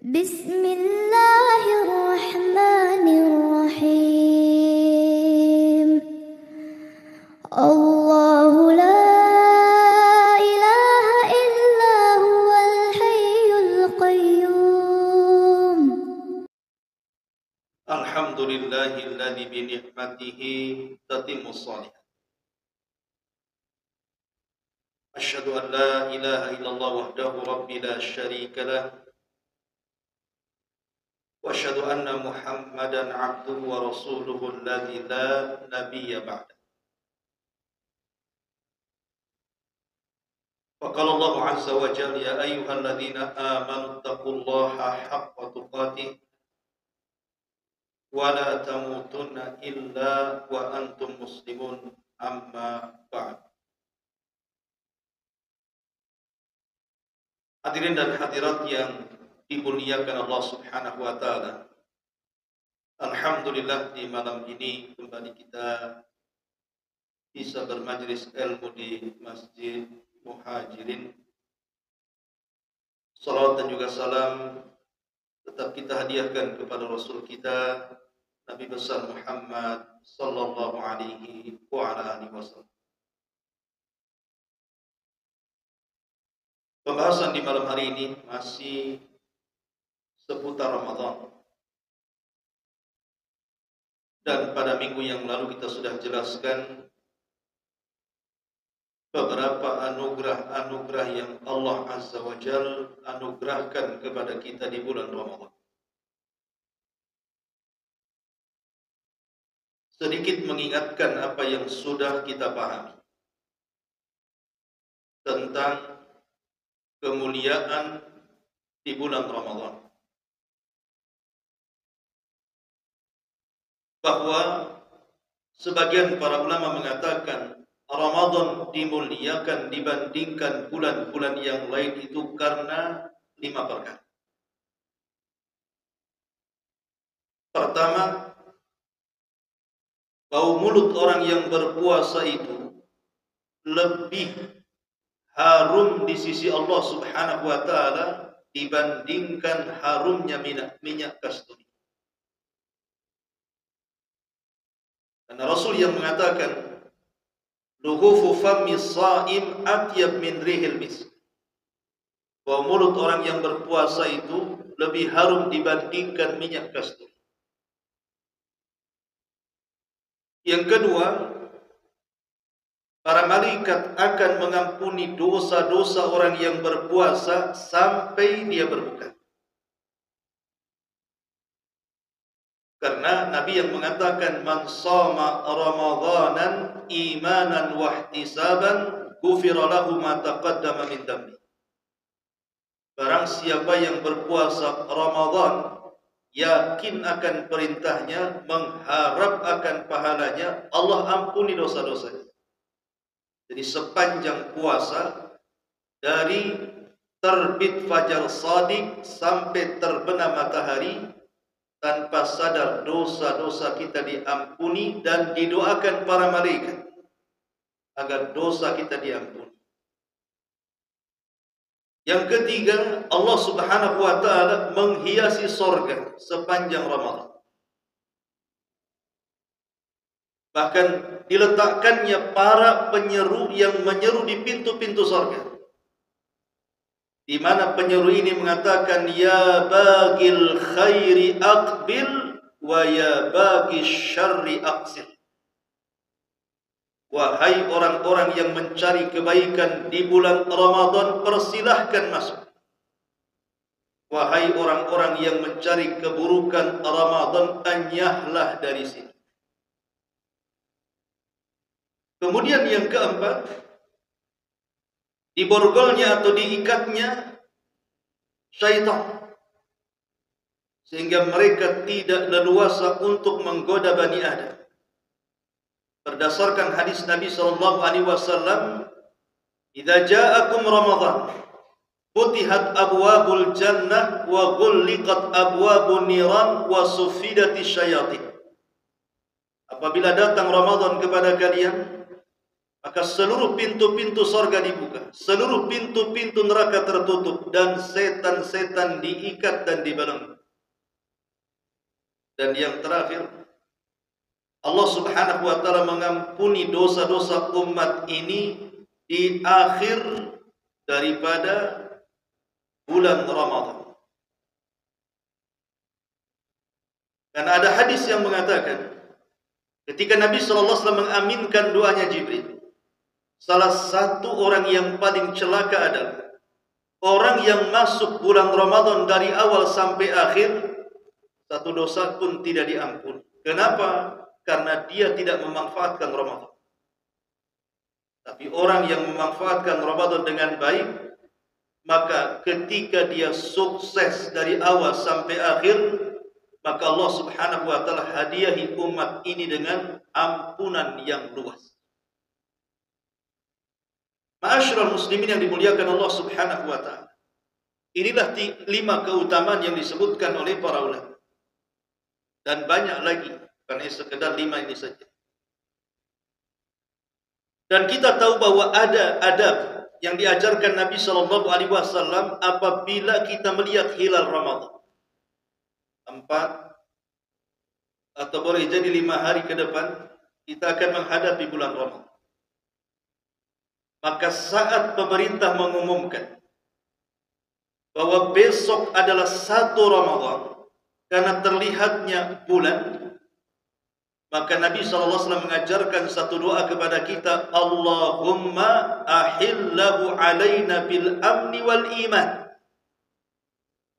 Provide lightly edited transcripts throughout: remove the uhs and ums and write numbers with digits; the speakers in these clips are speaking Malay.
Bismillahirrahmanirrahim. Allahu la ilaha illa huwal hayyul qayyum. Alhamdulillahilladzi bi ni'matihi tatimmus shalihat. Asyhadu an la ilaha illallah wahdahu rabbi la syarika lah. Wa asyhadu anna Muhammadan 'abduhu wa rasuluhu alladzi la nabiyya ba'da. Faqala Allah 'azza wa jalla ya ayyuhalladzina amanu taqullaha haqqa tuqatih wa la tamutunna illa wa antum muslimun amma ba'd. Hadirin dan hadirat yang dimuliakan Allah Subhanahu wa taala. Alhamdulillah di malam ini kembali kita bisa bermajlis ilmu di Masjid Muhajirin. Salawat dan juga salam tetap kita hadiahkan kepada Rasul kita Nabi besar Muhammad sallallahu alaihi wa ala alihi wasallam. Pembahasan di malam hari ini masih seputar Ramadan. Dan pada minggu yang lalu kita sudah jelaskan beberapa anugerah-anugerah yang Allah Azza wa Jalla anugerahkan kepada kita di bulan Ramadan. Sedikit mengingatkan apa yang sudah kita pahami tentang kemuliaan di bulan Ramadan. Bahwa sebagian para ulama mengatakan Ramadan dimuliakan dibandingkan bulan-bulan yang lain itu karena 5 perkara. Pertama, bau mulut orang yang berpuasa itu lebih harum di sisi Allah Subhanahu wa taala dibandingkan harumnya minyak kasturi. Karena Rasul yang mengatakan luhufu fammi shaim atyab min rihil misk. Bau mulut orang yang berpuasa itu lebih harum dibandingkan minyak kasturi. Yang kedua, para malaikat akan mengampuni dosa-dosa orang yang berpuasa sampai dia berbuka. Karena Nabi yang mengatakan man shoma ramadanan imanan wa ihtisaban ghufira lahu ma taqaddama min dhanbi. Barang siapa yang berpuasa Ramadan yakin akan perintahnya, mengharap akan pahalanya, Allah ampuni dosa-dosanya. Jadi sepanjang puasa dari terbit fajar shadiq sampai terbenam matahari tanpa sadar dosa-dosa kita diampuni dan didoakan para malaikat agar dosa kita diampuni. Yang ketiga, Allah Subhanahu wa taala menghiasi sorga sepanjang Ramadan. Bahkan diletakkannya para penyeru yang menyeru di pintu-pintu surga. Di mana penyeru ini mengatakan ya bagil khairi aqbil wa ya bagis syarri aqsir. Wahai orang-orang yang mencari kebaikan di bulan Ramadan, persilahkan masuk. Wahai orang-orang yang mencari keburukan Ramadan, anyahlah dari sini. Kemudian yang keempat, diborgolnya atau diikatnya syaitan, sehingga mereka tidak leluasa untuk menggoda Bani Adam. Berdasarkan hadis Nabi SAW, "Idza ja'akum Ramadan, futihat abwabul jannah wa ghulliqat abwabun niran wa sufidati syayatin." Apabila datang Ramadan kepada kalian, maka seluruh pintu-pintu sorga dibuka, seluruh pintu-pintu neraka tertutup, dan setan-setan diikat dan dibelenggu. Dan yang terakhir, Allah Subhanahu wa ta'ala mengampuni dosa-dosa umat ini di akhir daripada bulan Ramadan. Dan ada hadis yang mengatakan, ketika Nabi SAW mengaminkan doanya Jibril, salah satu orang yang paling celaka adalah orang yang masuk bulan Ramadan dari awal sampai akhir, satu dosa pun tidak diampuni. Kenapa? Karena dia tidak memanfaatkan Ramadan. Tapi orang yang memanfaatkan Ramadan dengan baik, maka ketika dia sukses dari awal sampai akhir, maka Allah Subhanahu wa ta'ala hadiahi umat ini dengan ampunan yang luas. Ma'asyiral muslimin yang dimuliakan Allah Subhanahu wa ta'ala, inilah 5 keutamaan yang disebutkan oleh para ulama. Dan banyak lagi, karena sekedar 5 ini saja. Dan kita tahu bahwa ada adab yang diajarkan Nabi SAW apabila kita melihat hilal Ramadan. 4 atau boleh jadi 5 hari ke depan kita akan menghadapi bulan Ramadan. Maka saat pemerintah mengumumkan bahwa besok adalah 1 Ramadan karena terlihatnya bulan, maka Nabi SAW mengajarkan satu doa kepada kita, Allahumma ahillahu alaina bil amni wal iman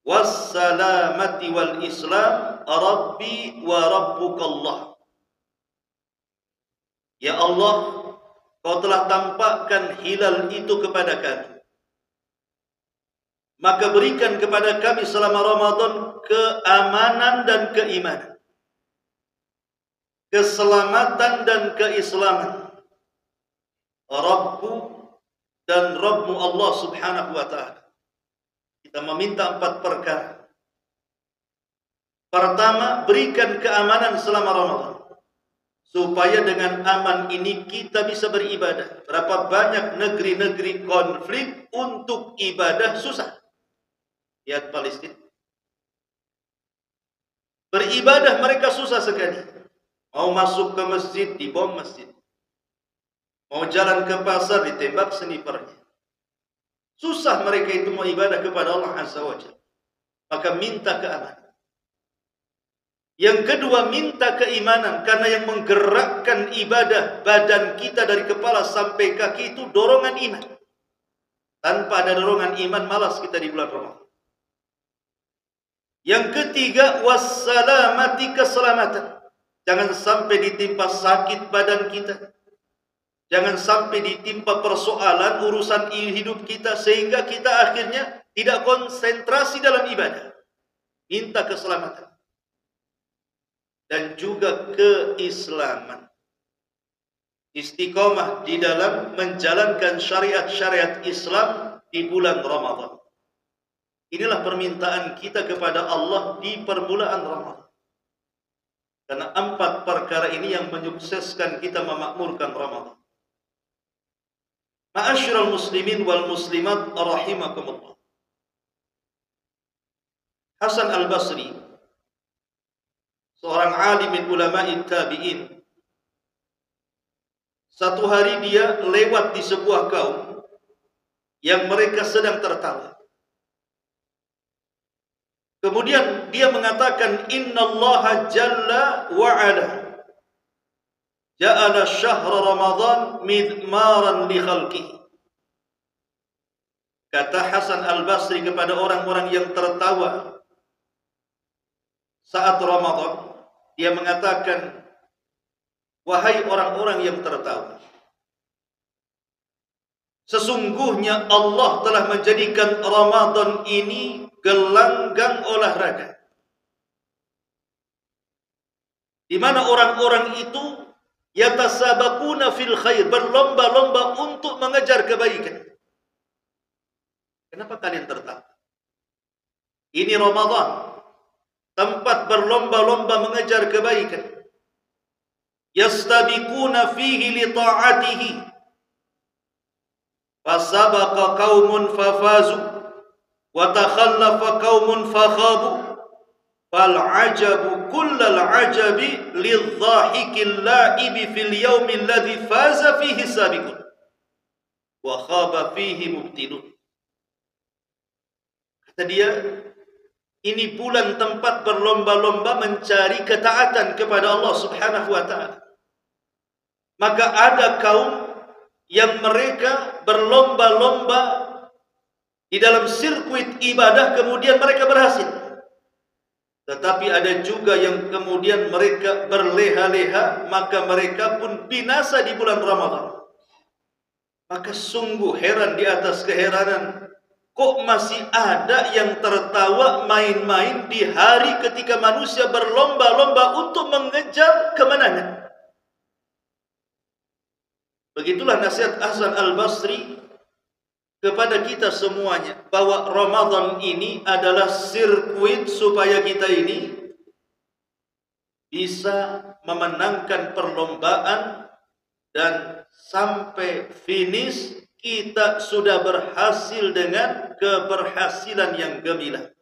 wassalamati wal islam rabbi wa rabbukallah. Ya Allah, Kau telah tampakkan hilal itu kepada kami, maka berikan kepada kami selama Ramadan keamanan dan keimanan, keselamatan dan keislaman, Rabbu dan Rabbmu Allah Subhanahu wa ta'ala. Kita meminta 4 perkara. Pertama, berikan keamanan selama Ramadan, supaya dengan aman ini kita bisa beribadah. Berapa banyak negeri-negeri konflik untuk ibadah susah. Lihat Palestina. Beribadah mereka susah sekali. Mau masuk ke masjid, dibom masjid. Mau jalan ke pasar, ditembak snipernya. Susah mereka itu mau ibadah kepada Allah Azza wa Jalla. Maka minta keamanan. Yang kedua, minta keimanan, karena yang menggerakkan ibadah badan kita dari kepala sampai kaki itu dorongan iman. Tanpa ada dorongan iman, malas kita di bulan Ramadan. Yang ketiga, wassalamati, keselamatan. Jangan sampai ditimpa sakit badan kita. Jangan sampai ditimpa persoalan urusan hidup kita sehingga kita akhirnya tidak konsentrasi dalam ibadah. Minta keselamatan. Dan juga keislaman. Istiqomah di dalam menjalankan syariat-syariat Islam di bulan Ramadan. Inilah permintaan kita kepada Allah di permulaan Ramadan. Karena 4 perkara ini yang menyukseskan kita memakmurkan Ramadan. Ma'asyiral muslimin wal muslimat rahimakumullah. Hasan al-Basri, seorang alim min ulama'i tabi'in, satu hari dia lewat di sebuah kaum yang mereka sedang tertawa. Kemudian dia mengatakan, innallaha jalla wa ala ja'ala syahra Ramadan midmaran li khalqihi. Kata Hasan al-Basri kepada orang-orang yang tertawa saat Ramadan, dia mengatakan, wahai orang-orang yang tertawa, sesungguhnya Allah telah menjadikan Ramadan ini gelanggang olahraga, di mana orang-orang itu yatasabaquna fil khair, berlomba-lomba untuk mengejar kebaikan. Kenapa kalian tertawa? Ini Ramadan, tempat berlomba-lomba mengejar kebaikan. Yastabiquna fihi li ta'atihi, fasabaqa qaumun fafazu wa takhallafa qaumun fakhabu fal ajabu kullal ajabi lidh-dhahikil la'ibi fil yaumil ladzi faza fihi sabiqun wa khaba fihi mubtilun. Kata dia, ini bulan tempat berlomba-lomba mencari ketaatan kepada Allah Subhanahu wa taala. Maka ada kaum yang mereka berlomba-lomba di dalam sirkuit ibadah, kemudian mereka berhasil. Tetapi ada juga yang kemudian mereka berleha-leha, maka mereka pun binasa di bulan Ramadan. Maka sungguh heran di atas keheranan, kok masih ada yang tertawa main-main di hari ketika manusia berlomba-lomba untuk mengejar kemenangan. Begitulah nasihat Hasan Al-Basri kepada kita semuanya, bahwa Ramadan ini adalah sirkuit supaya kita ini bisa memenangkan perlombaan dan sampai finish kita sudah berhasil dengan keberhasilan yang gemilang.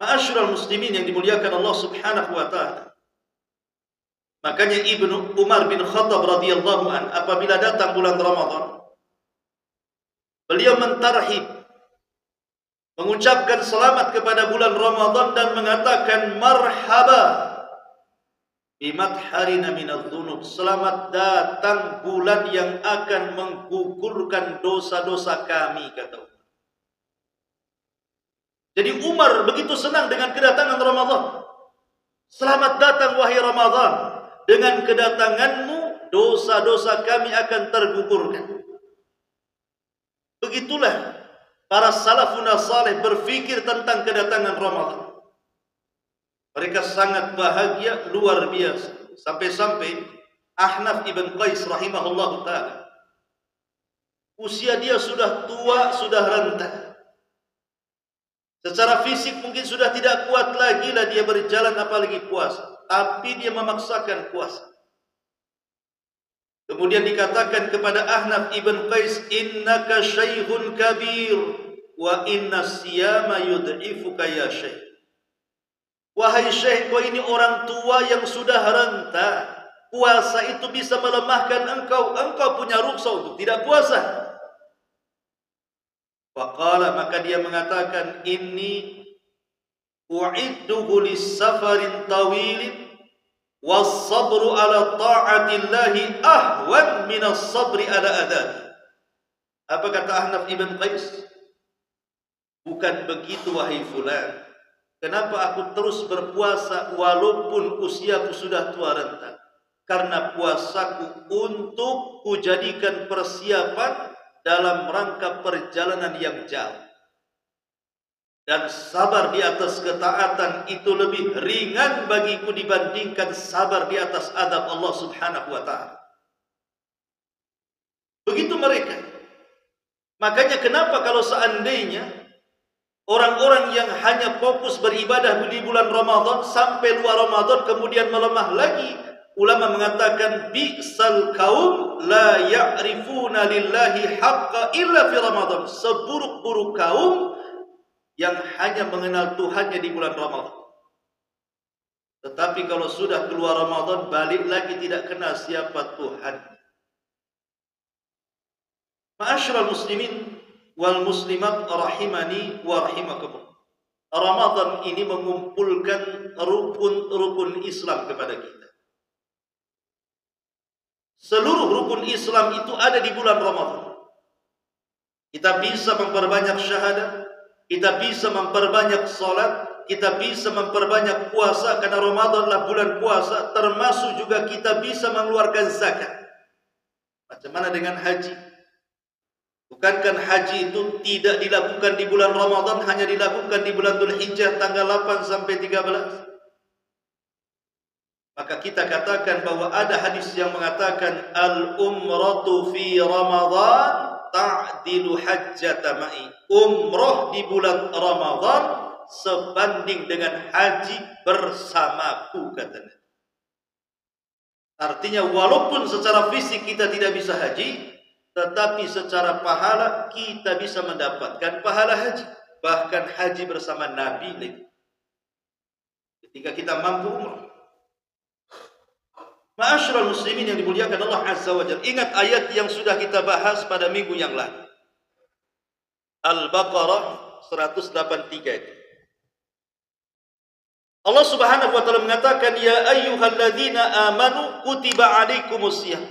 Ma'asyiral muslimin yang dimuliakan Allah Subhanahu wa taala. Makanya Ibnu Umar bin Khattab radhiyallahu an, apabila datang bulan Ramadan, beliau mentarhib, mengucapkan selamat kepada bulan Ramadan dan mengatakan marhaba bimadharina minadz-dzunub. Selamat datang bulan yang akan menggugurkan dosa-dosa kami, kata Umar. Jadi Umar begitu senang dengan kedatangan Ramadan. Selamat datang wahai Ramadan. Dengan kedatanganmu dosa-dosa kami akan tergugurkan. Begitulah para salafun saleh berfikir tentang kedatangan Ramadan. Mereka sangat bahagia luar biasa. Sampai-sampai Ahnaf ibn Qais rahimahullah ta'ala, usia dia sudah tua, sudah renta. Secara fisik mungkin sudah tidak kuat lagi lah dia berjalan apalagi puasa. Tapi dia memaksakan puasa. Kemudian dikatakan kepada Ahnaf ibn Qais, innaka syaikhun kabir wa inna siyama yud'ifuka ya syekh. Wahai syekh, kau ini orang tua yang sudah renta. Puasa itu bisa melemahkan engkau. Engkau punya ruksa untuk tidak puasa. Faqala, maka dia mengatakan, inni u'idduhu lis-safarin tawilin was-sabru ala ta'atillahi ahwan minas sabri ala adabi. Apa kata Ahnaf ibn Qais? Bukan begitu wahai fulan. Kenapa aku terus berpuasa walaupun usiaku sudah tua renta? Karena puasaku untuk kujadikan persiapan dalam rangka perjalanan yang jauh. Dan sabar di atas ketaatan itu lebih ringan bagiku dibandingkan sabar di atas adab Allah Subhanahu wa ta'ala. Begitu mereka. Makanya kenapa kalau seandainya orang-orang yang hanya fokus beribadah di bulan Ramadan sampai luar Ramadan kemudian melemah lagi, ulama mengatakan bi'sal kaum la ya'rifuna lillahi haqqa illa fi Ramadan. Seburuk-buruk kaum yang hanya mengenal Tuhannya di bulan Ramadan. Tetapi kalau sudah keluar Ramadan, balik lagi tidak kenal siapa Tuhan. Ma'asyiral muslimin wal muslimat rahimani wa rahimakumullah. Ramadan ini mengumpulkan rukun-rukun Islam kepada kita. Seluruh rukun Islam itu ada di bulan Ramadan. Kita bisa memperbanyak syahadat, kita bisa memperbanyak salat, kita bisa memperbanyak puasa karena Ramadanlah bulan puasa, termasuk juga kita bisa mengeluarkan zakat. Macam mana dengan haji? Bukankah haji itu tidak dilakukan di bulan Ramadan, hanya dilakukan di bulan Dzulhijjah tanggal 8 sampai 13? Maka kita katakan bahwa ada hadis yang mengatakan al-umratu fi Ramadan ta'dilu hajjata ma'i. Umrah di bulan Ramadan sebanding dengan haji bersamaku, katanya. Artinya walaupun secara fisik kita tidak bisa haji, tetapi secara pahala kita bisa mendapatkan pahala haji, bahkan haji bersama Nabi lagi. Ketika kita mampu umrah. Ma'asyiral muslimin yang dimuliakan Allah Azza wa Jalla, ingat ayat yang sudah kita bahas pada minggu yang lalu. Al-Baqarah 183 itu. Allah Subhanahu wa taala mengatakan, ya ayyuhalladzina amanu kutiba alaikumusiyam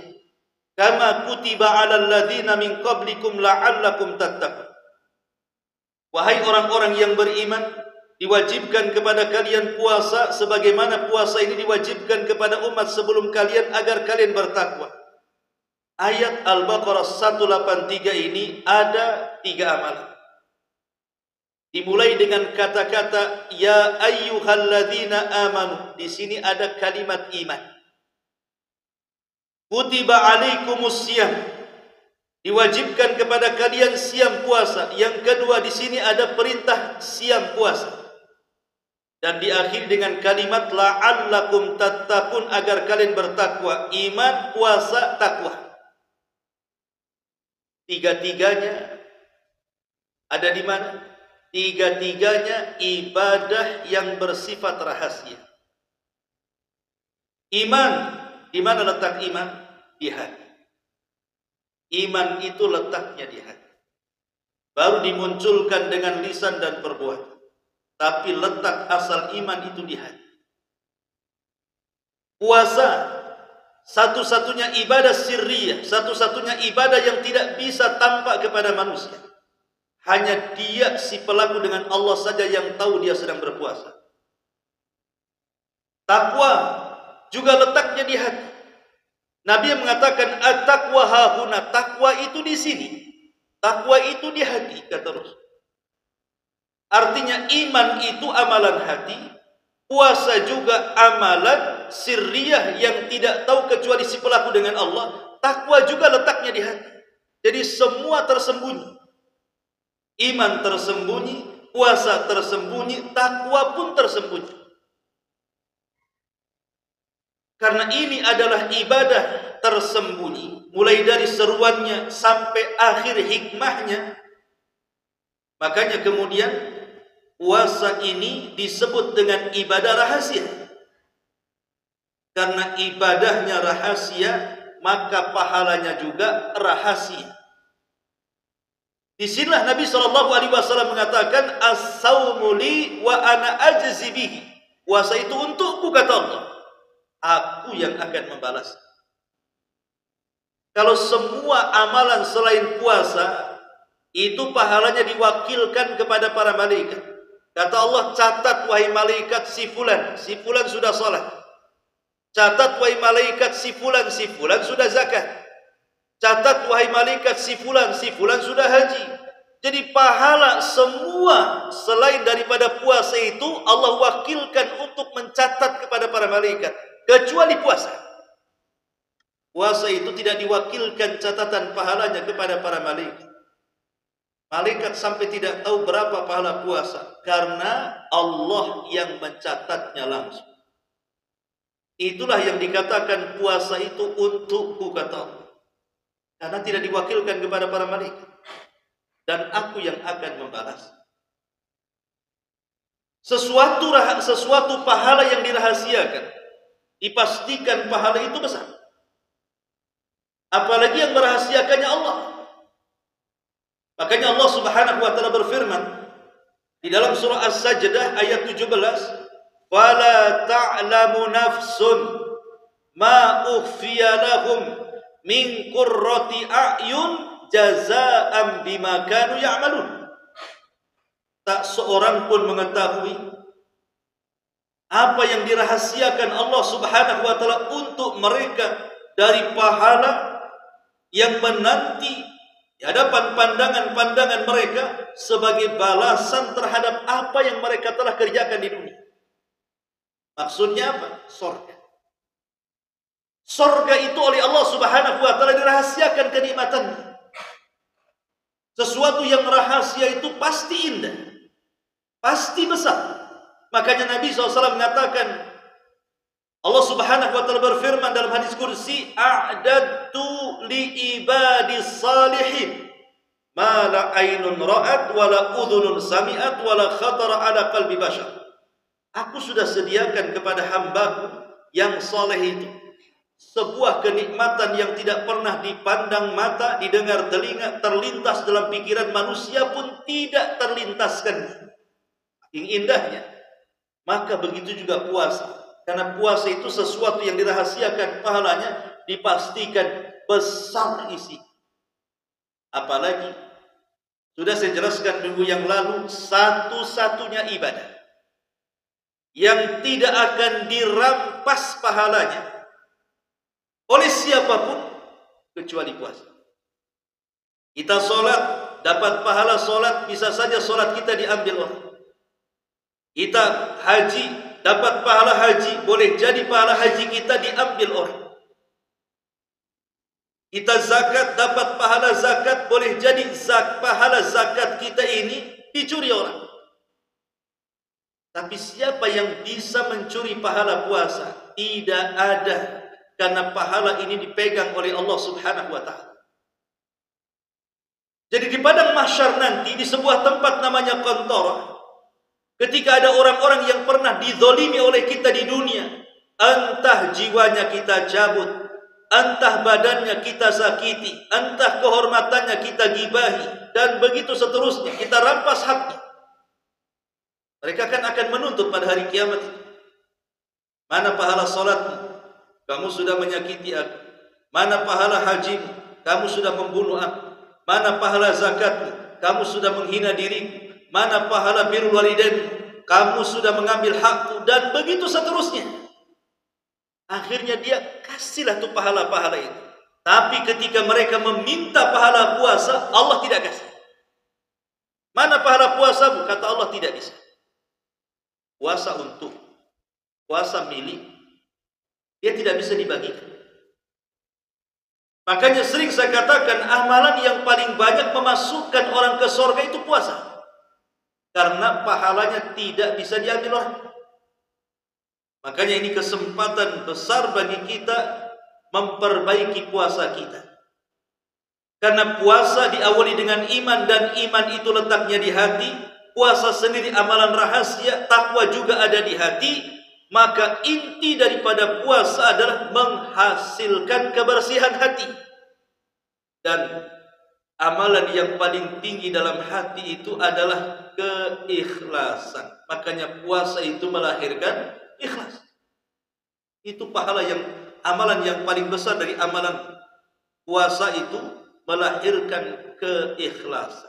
kama kutiba alal ladzina min qablikum la'allakum tattaqun. Wahai orang-orang yang beriman, diwajibkan kepada kalian puasa sebagaimana puasa ini diwajibkan kepada umat sebelum kalian agar kalian bertakwa. Ayat Al-Baqarah 183 ini ada 3 amalan. Dimulai dengan kata-kata ya ayyuhalladzina amanu. Di sini ada kalimat iman. Kutiba alaikumusiyam. Diwajibkan kepada kalian siam puasa. Yang kedua, di sini ada perintah siam puasa. Dan diakhiri dengan kalimat la'allakum tattaqun, agar kalian bertakwa. Iman, puasa, takwa. Tiga-tiganya ada di mana? Tiga-tiganya ibadah yang bersifat rahasia. Iman, di mana letak iman? Di hati. Iman itu letaknya di hati. Baru dimunculkan dengan lisan dan perbuatan. Tapi letak asal iman itu di hati. Puasa, satu-satunya ibadah sirriyah, satu-satunya ibadah yang tidak bisa tampak kepada manusia. Hanya dia si pelaku dengan Allah saja yang tahu dia sedang berpuasa. Takwa juga letaknya di hati. Nabi yang mengatakan at-taqwa hahuna, takwa itu di sini. Takwa itu di hati, kata Rasul. Artinya iman itu amalan hati, puasa juga amalan sirriyah yang tidak tahu kecuali si pelaku dengan Allah. Takwa juga letaknya di hati. Jadi semua tersembunyi. Iman tersembunyi, puasa tersembunyi, takwa pun tersembunyi. Karena ini adalah ibadah tersembunyi, mulai dari seruannya sampai akhir hikmahnya. Makanya kemudian puasa ini disebut dengan ibadah rahasia. Karena ibadahnya rahasia, maka pahalanya juga rahasia. Disinilah Nabi SAW mengatakan as-saumu li wa ana ajzi bihi. Puasa itu untukku, kata Allah. Aku yang akan membalas. Kalau semua amalan selain puasa itu pahalanya diwakilkan kepada para malaikat. Kata Allah, catat wahai malaikat si fulan sudah salat. Catat wahai malaikat si fulan sudah zakat. Catat wahai malaikat si fulan sudah haji. Jadi pahala semua selain daripada puasa itu Allah wakilkan untuk mencatat kepada para malaikat, kecuali puasa. Puasa itu tidak diwakilkan catatan pahalanya kepada para malaikat. Malaikat sampai tidak tahu berapa pahala puasa karena Allah yang mencatatnya langsung. Itulah yang dikatakan puasa itu untukku, kata Allah. Karena tidak diwakilkan kepada para malaikat. Dan aku yang akan membalas. Sesuatu pahala yang dirahasiakan, dipastikan pahala itu besar. Apalagi yang merahasiakannya Allah. Makanya Allah Subhanahu wa taala berfirman di dalam surah As-Sajdah ayat 17, "Fala ta'lamu nafsun ma ukhfiya lahum min qurrati a'yun jazaa'an bima kanu ya'malun." Tak seorang pun mengetahui apa yang dirahasiakan Allah Subhanahu wa taala untuk mereka dari pahala yang menanti di hadapan pandangan-pandangan mereka sebagai balasan terhadap apa yang mereka telah kerjakan di dunia. Maksudnya apa? Surga. Surga itu oleh Allah Subhanahu wa taala dirahasiakan kenikmatannya. Sesuatu yang rahasia itu pasti indah, pasti besar. Makanya Nabi SAW mengatakan, Allah Subhanahu wa taala berfirman dalam hadis kursi, a'adtu li ibadis salihin ma la ainun ra'at wa la udhunun sami'at wa la khatara ala qalbi bashar. Aku sudah sediakan kepada hambaku yang saleh itu sebuah kenikmatan yang tidak pernah dipandang mata, didengar telinga, terlintas dalam pikiran manusia pun tidak terlintaskan. Yang indahnya, maka begitu juga puasa. Karena puasa itu sesuatu yang dirahasiakan pahalanya, dipastikan besar isi. Apalagi sudah saya jelaskan minggu yang lalu, satu-satunya ibadah yang tidak akan dirampas pahalanya oleh siapapun kecuali puasa. Kita sholat, dapat pahala sholat, bisa saja sholat kita diambil orang. Kita haji, dapat pahala haji, boleh jadi pahala haji kita diambil orang. Kita zakat, dapat pahala zakat, boleh jadi pahala zakat kita ini dicuri orang. Tapi siapa yang bisa mencuri pahala puasa? Tidak ada. Karena pahala ini dipegang oleh Allah Subhanahu wa ta'ala. Jadi di padang mahsyar nanti, di sebuah tempat namanya Qantarah, ketika ada orang-orang yang pernah dizolimi oleh kita di dunia, entah jiwanya kita cabut, entah badannya kita sakiti, entah kehormatannya kita gibahi, dan begitu seterusnya, kita rampas haknya. Mereka akan menuntut pada hari kiamat itu. Mana pahala salatmu? Kamu sudah menyakiti aku. Mana pahala hajimu? Kamu sudah membunuh aku. Mana pahala zakatmu? Kamu sudah menghina diriku. Mana pahala birrul walidainmu? Kamu sudah mengambil hakku. Dan begitu seterusnya. Akhirnya dia kasihlah tuh pahala-pahala itu. Tapi ketika mereka meminta pahala puasa, Allah tidak kasih. Mana pahala puasamu? Kata Allah, tidak bisa. Puasa untuk, puasa milik, dia tidak bisa dibagikan. Makanya sering saya katakan, amalan yang paling banyak memasukkan orang ke surga itu puasa. Karena pahalanya tidak bisa diambil orang. Makanya ini kesempatan besar bagi kita memperbaiki puasa kita. Karena puasa diawali dengan iman, dan iman itu letaknya di hati. Puasa sendiri amalan rahasia, takwa juga ada di hati. Maka inti daripada puasa adalah menghasilkan kebersihan hati. Dan amalan yang paling tinggi dalam hati itu adalah keikhlasan. Makanya puasa itu melahirkan ikhlas. Itu pahala yang, amalan yang paling besar dari amalan puasa itu melahirkan keikhlasan.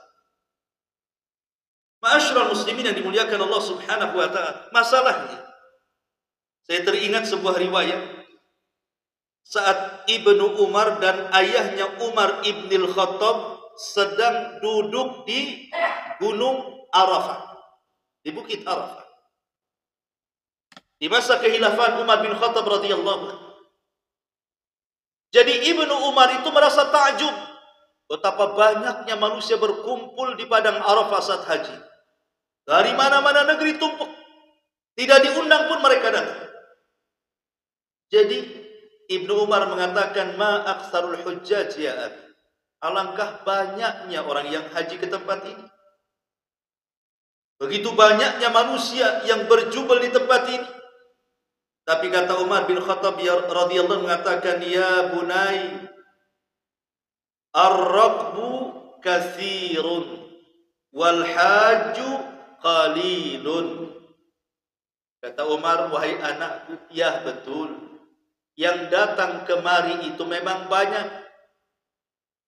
Ma'asyiral muslimin yang dimuliakan Allah Subhanahu wa ta'ala, masalahnya saya teringat sebuah riwayat saat Ibnu Umar dan ayahnya Umar Ibnil Khattab sedang duduk di Gunung Arafah, di Bukit Arafah, di masa kekhilafan Umar bin Khattab radhiyallahu anhu. Jadi Ibnu Umar itu merasa takjub betapa banyaknya manusia berkumpul di padang Arafah saat haji. Dari mana-mana negeri tumpuk, tidak diundang pun mereka datang. Jadi Ibnu Umar mengatakan, ma aktsarul hujjaj ya abi, alangkah banyaknya orang yang haji ke tempat ini. Begitu banyaknya manusia yang berjubel di tempat ini. Tapi kata Umar bin Khattab radhiyallahu mengatakan, ya bunai, ar-raqbu katsirun wal hajju qalilun. Kata Umar, wahai anakku, ya betul, yang datang kemari itu memang banyak,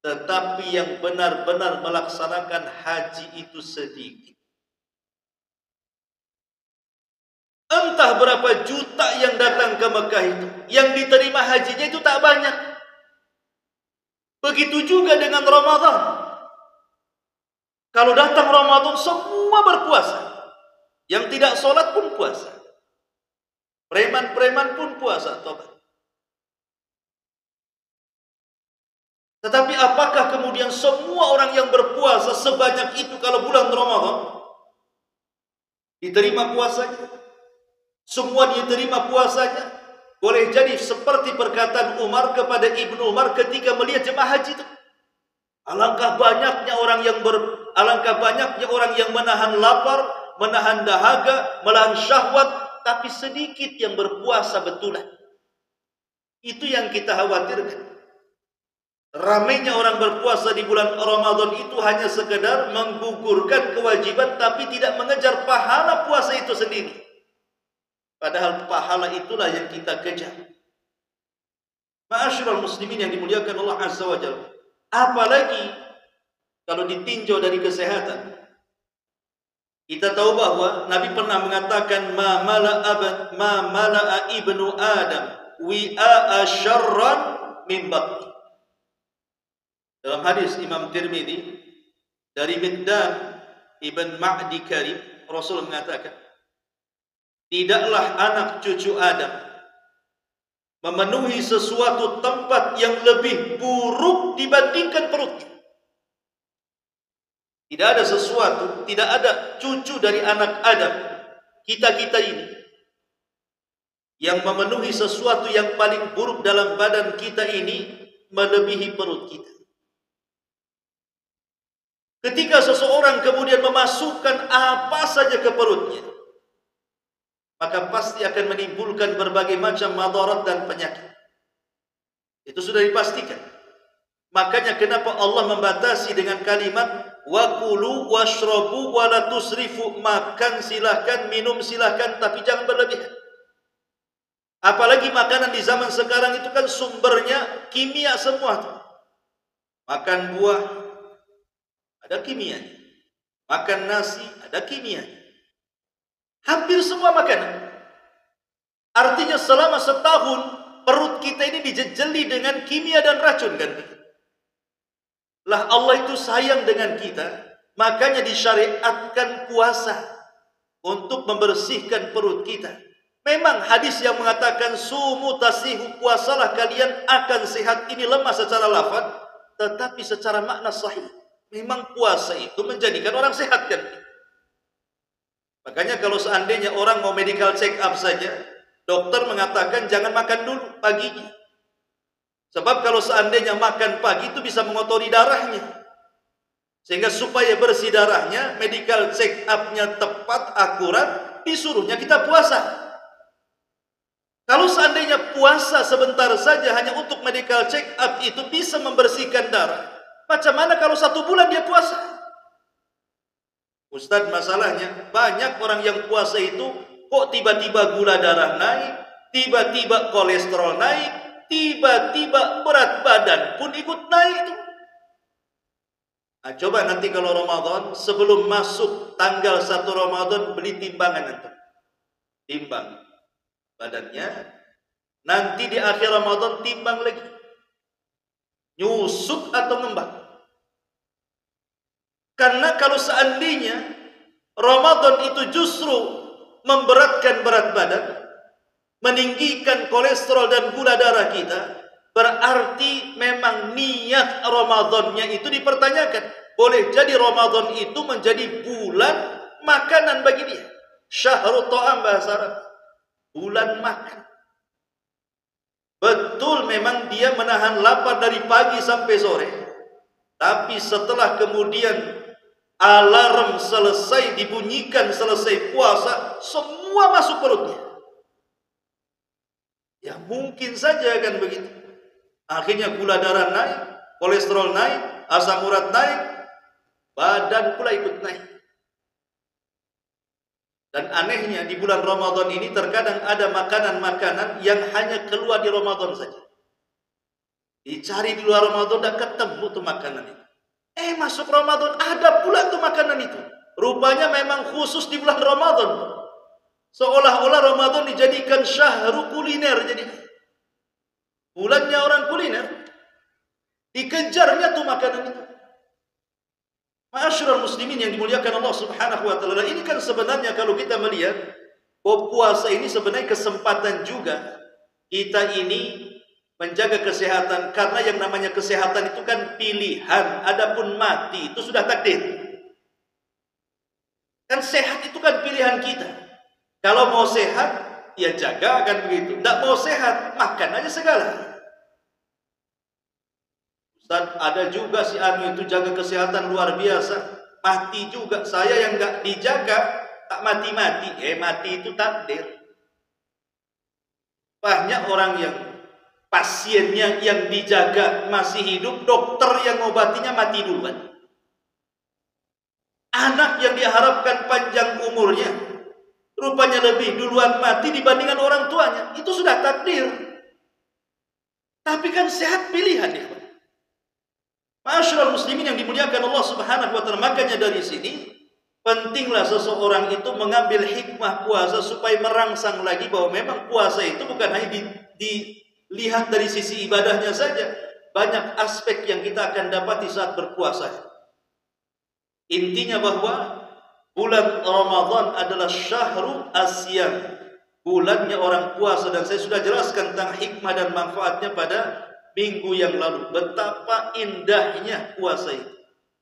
tetapi yang benar-benar melaksanakan haji itu sedikit. Entah berapa juta yang datang ke Mekah itu, yang diterima hajinya itu tak banyak. Begitu juga dengan Ramadan. Kalau datang Ramadan semua berpuasa. Yang tidak sholat pun puasa. Preman-preman pun puasa, tobat. Tetapi apakah kemudian semua orang yang berpuasa sebanyak itu kalau bulan Ramadan diterima puasanya? Semua diterima puasanya? Boleh jadi seperti perkataan Umar kepada Ibnu Umar ketika melihat jemaah haji itu. Alangkah banyaknya orang yang menahan lapar, menahan dahaga, menahan syahwat, tapi sedikit yang berpuasa betulan. Itu yang kita khawatirkan. Ramainya orang berpuasa di bulan Ramadan itu hanya sekedar menggugurkan kewajiban, tapi tidak mengejar pahala puasa itu sendiri. Padahal pahala itulah yang kita kejar. Ma'asyiral muslimin yang dimuliakan Allah Azza wa Jalla. Apalagi kalau ditinjau dari kesehatan. Kita tahu bahwa Nabi pernah mengatakan ma mala'a ibnu Adam wi'a syarran min batni. Dalam hadis Imam Tirmidzi dari Miqdam ibn Ma'di Karib, Rasul mengatakan, tidaklah anak cucu Adam memenuhi sesuatu tempat yang lebih buruk dibandingkan perutnya. Tidak ada sesuatu, tidak ada cucu dari anak Adam, kita-kita ini, yang memenuhi sesuatu yang paling buruk dalam badan kita ini melebihi perut kita. Ketika seseorang kemudian memasukkan apa saja ke perutnya, maka pasti akan menimbulkan berbagai macam madarat dan penyakit. Itu sudah dipastikan. Makanya kenapa Allah membatasi dengan kalimat wa kulu washrabu wa la tusrifu, makan silahkan, minum silahkan, tapi jangan berlebihan. Apalagi makanan di zaman sekarang itu kan sumbernya kimia semua tuh. Makan buah ada kimianya, makan nasi ada kimianya, hampir semua makanan. Artinya selama setahun perut kita ini dijejeli dengan kimia dan racun kan? Lah Allah itu sayang dengan kita, makanya disyariatkan puasa untuk membersihkan perut kita. Memang hadis yang mengatakan sumu tasihu, puasalah kalian akan sehat, ini lemah secara lafaz, tetapi secara makna sahih. Memang puasa itu menjadikan orang sehat kan? Makanya kalau seandainya orang mau medical check up saja, dokter mengatakan jangan makan dulu paginya. Sebab kalau seandainya makan pagi itu bisa mengotori darahnya. Sehingga supaya bersih darahnya, medical check up-nya tepat, akurat, disuruhnya kita puasa. Kalau seandainya puasa sebentar saja hanya untuk medical check up itu bisa membersihkan darah, macam mana kalau 1 bulan dia puasa? Ustadz, masalahnya banyak orang yang puasa itu kok tiba-tiba gula darah naik, tiba-tiba kolesterol naik, tiba-tiba berat badan pun ikut naik itu. Nah, coba nanti kalau Ramadan, sebelum masuk tanggal 1 Ramadan, beli timbangan nanti. Timbang badannya, nanti di akhir Ramadan timbang lagi. Nyusut atau ngembang. Karena kalau seandainya Ramadan itu justru memberatkan berat badan, meninggikan kolesterol dan gula darah kita, berarti memang niat Ramadannya itu dipertanyakan. Boleh jadi Ramadan itu menjadi bulan makanan bagi dia. Syahrul ta'am bahasa Arab, bulan makan. Betul memang dia menahan lapar dari pagi sampai sore, tapi setelah kemudian alarm selesai dibunyikan, selesai puasa, semua masuk perutnya. Ya mungkin saja kan begitu. Akhirnya gula darah naik, kolesterol naik, asam urat naik, badan pula ikut naik. Dan anehnya di bulan Ramadan ini terkadang ada makanan-makanan yang hanya keluar di Ramadan saja. Dicari di luar Ramadan tidak ketemu tuh makanan itu. Masuk Ramadan ada pula tuh makanan itu. Rupanya memang khusus di bulan Ramadan. Seolah-olah Ramadan dijadikan syahrul kuliner jadi. Bulannya orang kuliner. Dikejarnya tuh makanan itu. Ma'asyiral muslimin yang dimuliakan Allah Subhanahu wa taala. Ini kan sebenarnya kalau kita melihat bahwa puasa ini sebenarnya kesempatan juga kita ini menjaga kesehatan, karena yang namanya kesehatan itu kan pilihan, adapun mati itu sudah takdir. Kan sehat itu kan pilihan kita. Kalau mau sehat, ya jaga kan begitu. Tidak mau sehat, makan aja segala. Ustaz, ada juga si anu itu jaga kesehatan luar biasa, mati juga. Saya yang nggak dijaga, tak mati-mati. Mati itu takdir. Banyak orang yang pasiennya yang dijaga masih hidup, dokter yang ngobatinya mati duluan. Anak yang diharapkan panjang umurnya, rupanya lebih duluan mati dibandingkan orang tuanya. Itu sudah takdir. Tapi kan sehat pilihan ya. Ma'asyiral muslimin yang dimuliakan Allah Subhanahu wa taala, makanya dari sini pentinglah seseorang itu mengambil hikmah puasa supaya merangsang lagi bahwa memang puasa itu bukan hanya dilihat dari sisi ibadahnya saja. Banyak aspek yang kita akan dapati saat berpuasa. Intinya bahwa bulan Ramadan adalah syahrul asyam, bulannya orang puasa, dan saya sudah jelaskan tentang hikmah dan manfaatnya pada minggu yang lalu. Betapa indahnya puasa itu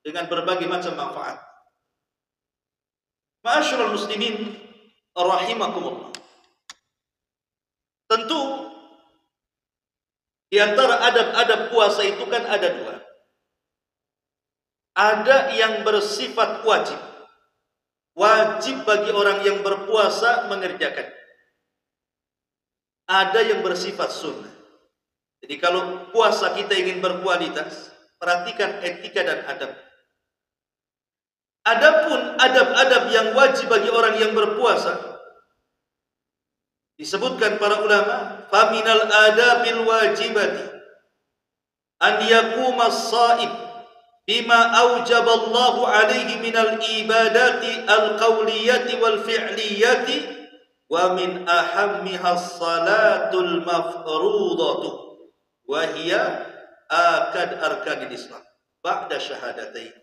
dengan berbagai macam manfaat. Ma'asyiral muslimin rahimakumullah. Tentu di antara adab-adab puasa itu kan ada dua. Ada yang bersifat wajib. Wajib bagi orang yang berpuasa mengerjakan. Ada yang bersifat sunnah. Jadi kalau puasa kita ingin berkualitas, perhatikan etika dan adab. Adapun adab-adab yang wajib bagi orang yang berpuasa, disebutkan para ulama, faminal adabil wajibati an yaquma as-shaim bima aujaballahu alaihi minal ibadati al-qawliyati wal fi'liyati wa min ahammiha as-salatul mafrudatu wa hiya akad arkanil Islam ba'da syahadatain.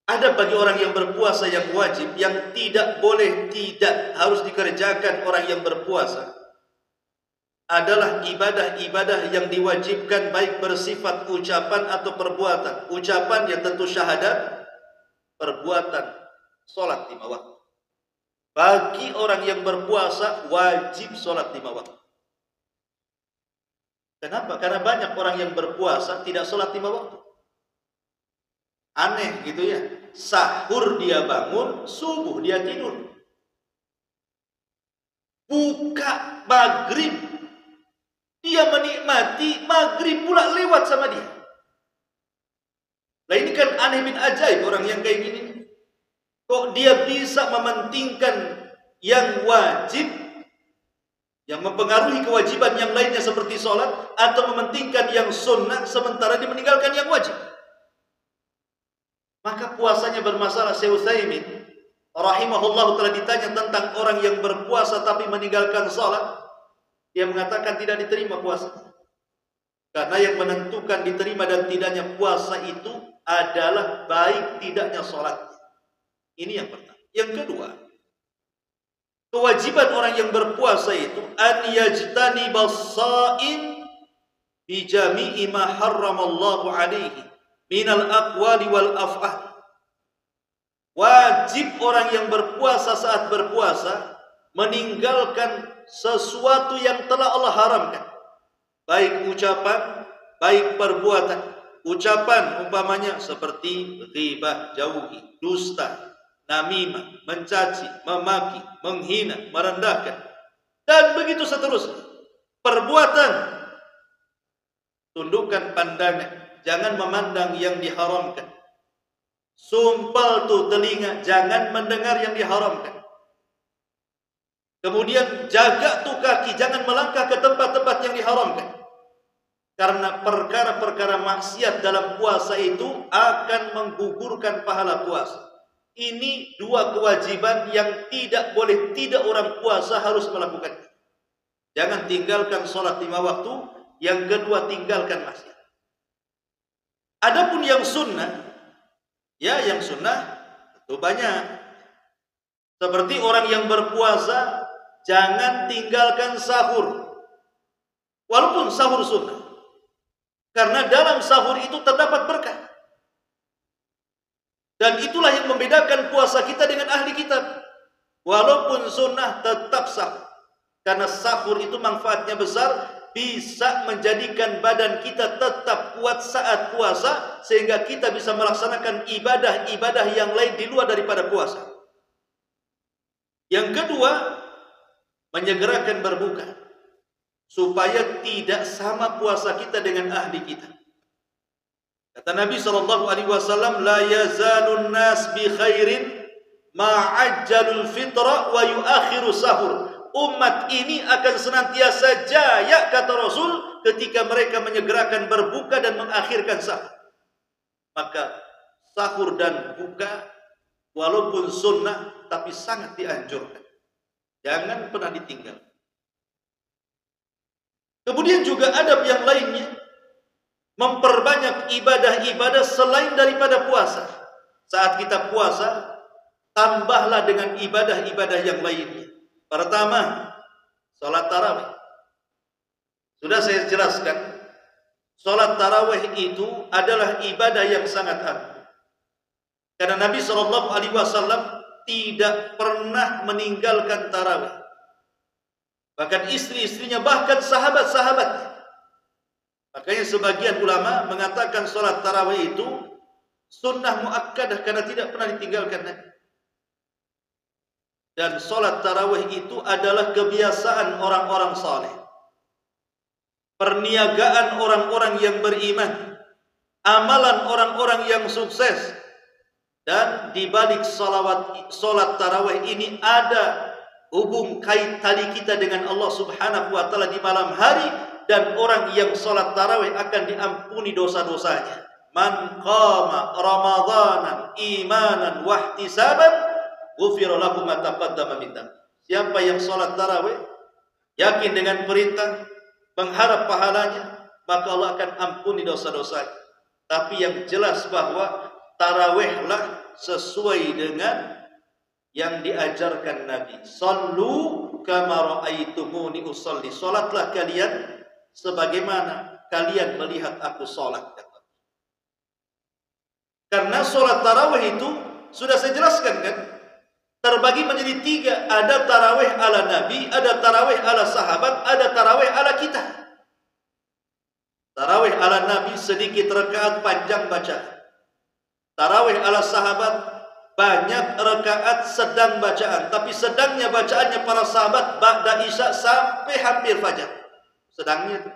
Ada bagi orang yang berpuasa yang wajib, yang tidak boleh, tidak harus dikerjakan orang yang berpuasa, adalah ibadah-ibadah yang diwajibkan, baik bersifat ucapan atau perbuatan. Ucapan ya tentu syahadat, perbuatan sholat 5 waktu. Bagi orang yang berpuasa wajib sholat 5 waktu. Kenapa? Karena banyak orang yang berpuasa tidak sholat 5 waktu. Aneh gitu ya. Sahur dia bangun, subuh dia tidur. Buka maghrib, dia menikmati, maghrib pula lewat sama dia. Nah ini kan aneh bin ajaib orang yang kayak gini. Kok dia bisa mementingkan yang wajib, yang mempengaruhi kewajiban yang lainnya seperti sholat, atau mementingkan yang sunnah sementara dia meninggalkan yang wajib. Maka puasanya bermasalah. Syekh Utsaimin rahimahullah telah ditanya tentang orang yang berpuasa tapi meninggalkan sholat. Dia mengatakan tidak diterima puasa. Karena yang menentukan diterima dan tidaknya puasa itu adalah baik tidaknya sholat. Ini yang pertama. Yang kedua, kewajiban orang yang berpuasa itu an yajtanibas shaim bi jami'i ma harramallahu alaihi minal aqwali wal af'al. Wajib orang yang berpuasa saat berpuasa meninggalkan sesuatu yang telah Allah haramkan, baik ucapan, baik perbuatan. Ucapan umpamanya seperti ghibah, jauhi, dusta, namimah, mencaci, memaki, menghina, merendahkan, dan begitu seterusnya. Perbuatan, tundukkan pandangan, jangan memandang yang diharamkan. Sumpal tuh telinga, jangan mendengar yang diharamkan. Kemudian jaga tuh kaki, jangan melangkah ke tempat-tempat yang diharamkan. Karena perkara-perkara maksiat dalam puasa itu akan menggugurkan pahala puasa. Ini dua kewajiban yang tidak boleh tidak orang puasa harus melakukan. Jangan tinggalkan sholat 5 waktu. Yang kedua, tinggalkan maksiat. Adapun yang sunnah, ya yang sunnah itu banyak. Seperti orang yang berpuasa, jangan tinggalkan sahur. Walaupun sahur sunnah. Karena dalam sahur itu terdapat berkah. Dan itulah yang membedakan puasa kita dengan ahli kitab. walaupun sunnah tetap sah. Karena sahur itu manfaatnya besar, bisa menjadikan badan kita tetap kuat saat puasa, sehingga kita bisa melaksanakan ibadah-ibadah yang lain di luar daripada puasa. Yang kedua, menyegerakan berbuka, supaya tidak sama puasa kita dengan ahli kita. Kata Nabi SAW, la yazalun nas bi khairin ma'ajjalul fitra wa yuakhiru sahur. Umat ini akan senantiasa jaya, kata Rasul, ketika mereka menyegerakan berbuka dan mengakhirkan sahur. Maka sahur dan buka walaupun sunnah, tapi sangat dianjurkan. Jangan pernah ditinggal. Kemudian juga adab yang lainnya, memperbanyak ibadah-ibadah selain daripada puasa. Saat kita puasa, tambahlah dengan ibadah-ibadah yang lainnya. Pertama, salat tarawih. Sudah saya jelaskan, salat tarawih itu adalah ibadah yang sangat agung. Karena Nabi SAW tidak pernah meninggalkan tarawih. Bahkan istri-istrinya, bahkan sahabat-sahabatnya. Makanya sebagian ulama mengatakan salat tarawih itu sunnah muakkadah karena tidak pernah ditinggalkan Nabi. Dan salat tarawih itu adalah kebiasaan orang-orang saleh, perniagaan orang-orang yang beriman, amalan orang-orang yang sukses. Dan di balik salat tarawih ini ada hubung kait tali kita dengan Allah Subhanahu wa taala di malam hari, dan orang yang salat tarawih akan diampuni dosa-dosanya. Man qama ramadanan imanan wahtisaban ghufira lahu ma taqaddama min dhanbi. Siapa yang salat tarawih yakin dengan perintah, mengharap pahalanya, maka Allah akan ampuni dosa-dosanya. Tapi yang jelas bahwa tarawihlah sesuai dengan yang diajarkan Nabi. Sallu kama ra'aitumuni usalli. Salatlah kalian sebagaimana kalian melihat aku salat. Karena salat tarawih itu sudah saya jelaskan kan, terbagi menjadi tiga. Ada tarawih ala Nabi, ada tarawih ala sahabat, ada tarawih ala kita. Tarawih ala Nabi sedikit rakaat, panjang bacaan. Tarawih ala sahabat banyak rakaat, sedang bacaan. Tapi sedangnya bacaannya para sahabat ba'da isya sampai hampir fajar. Sedangnya itu.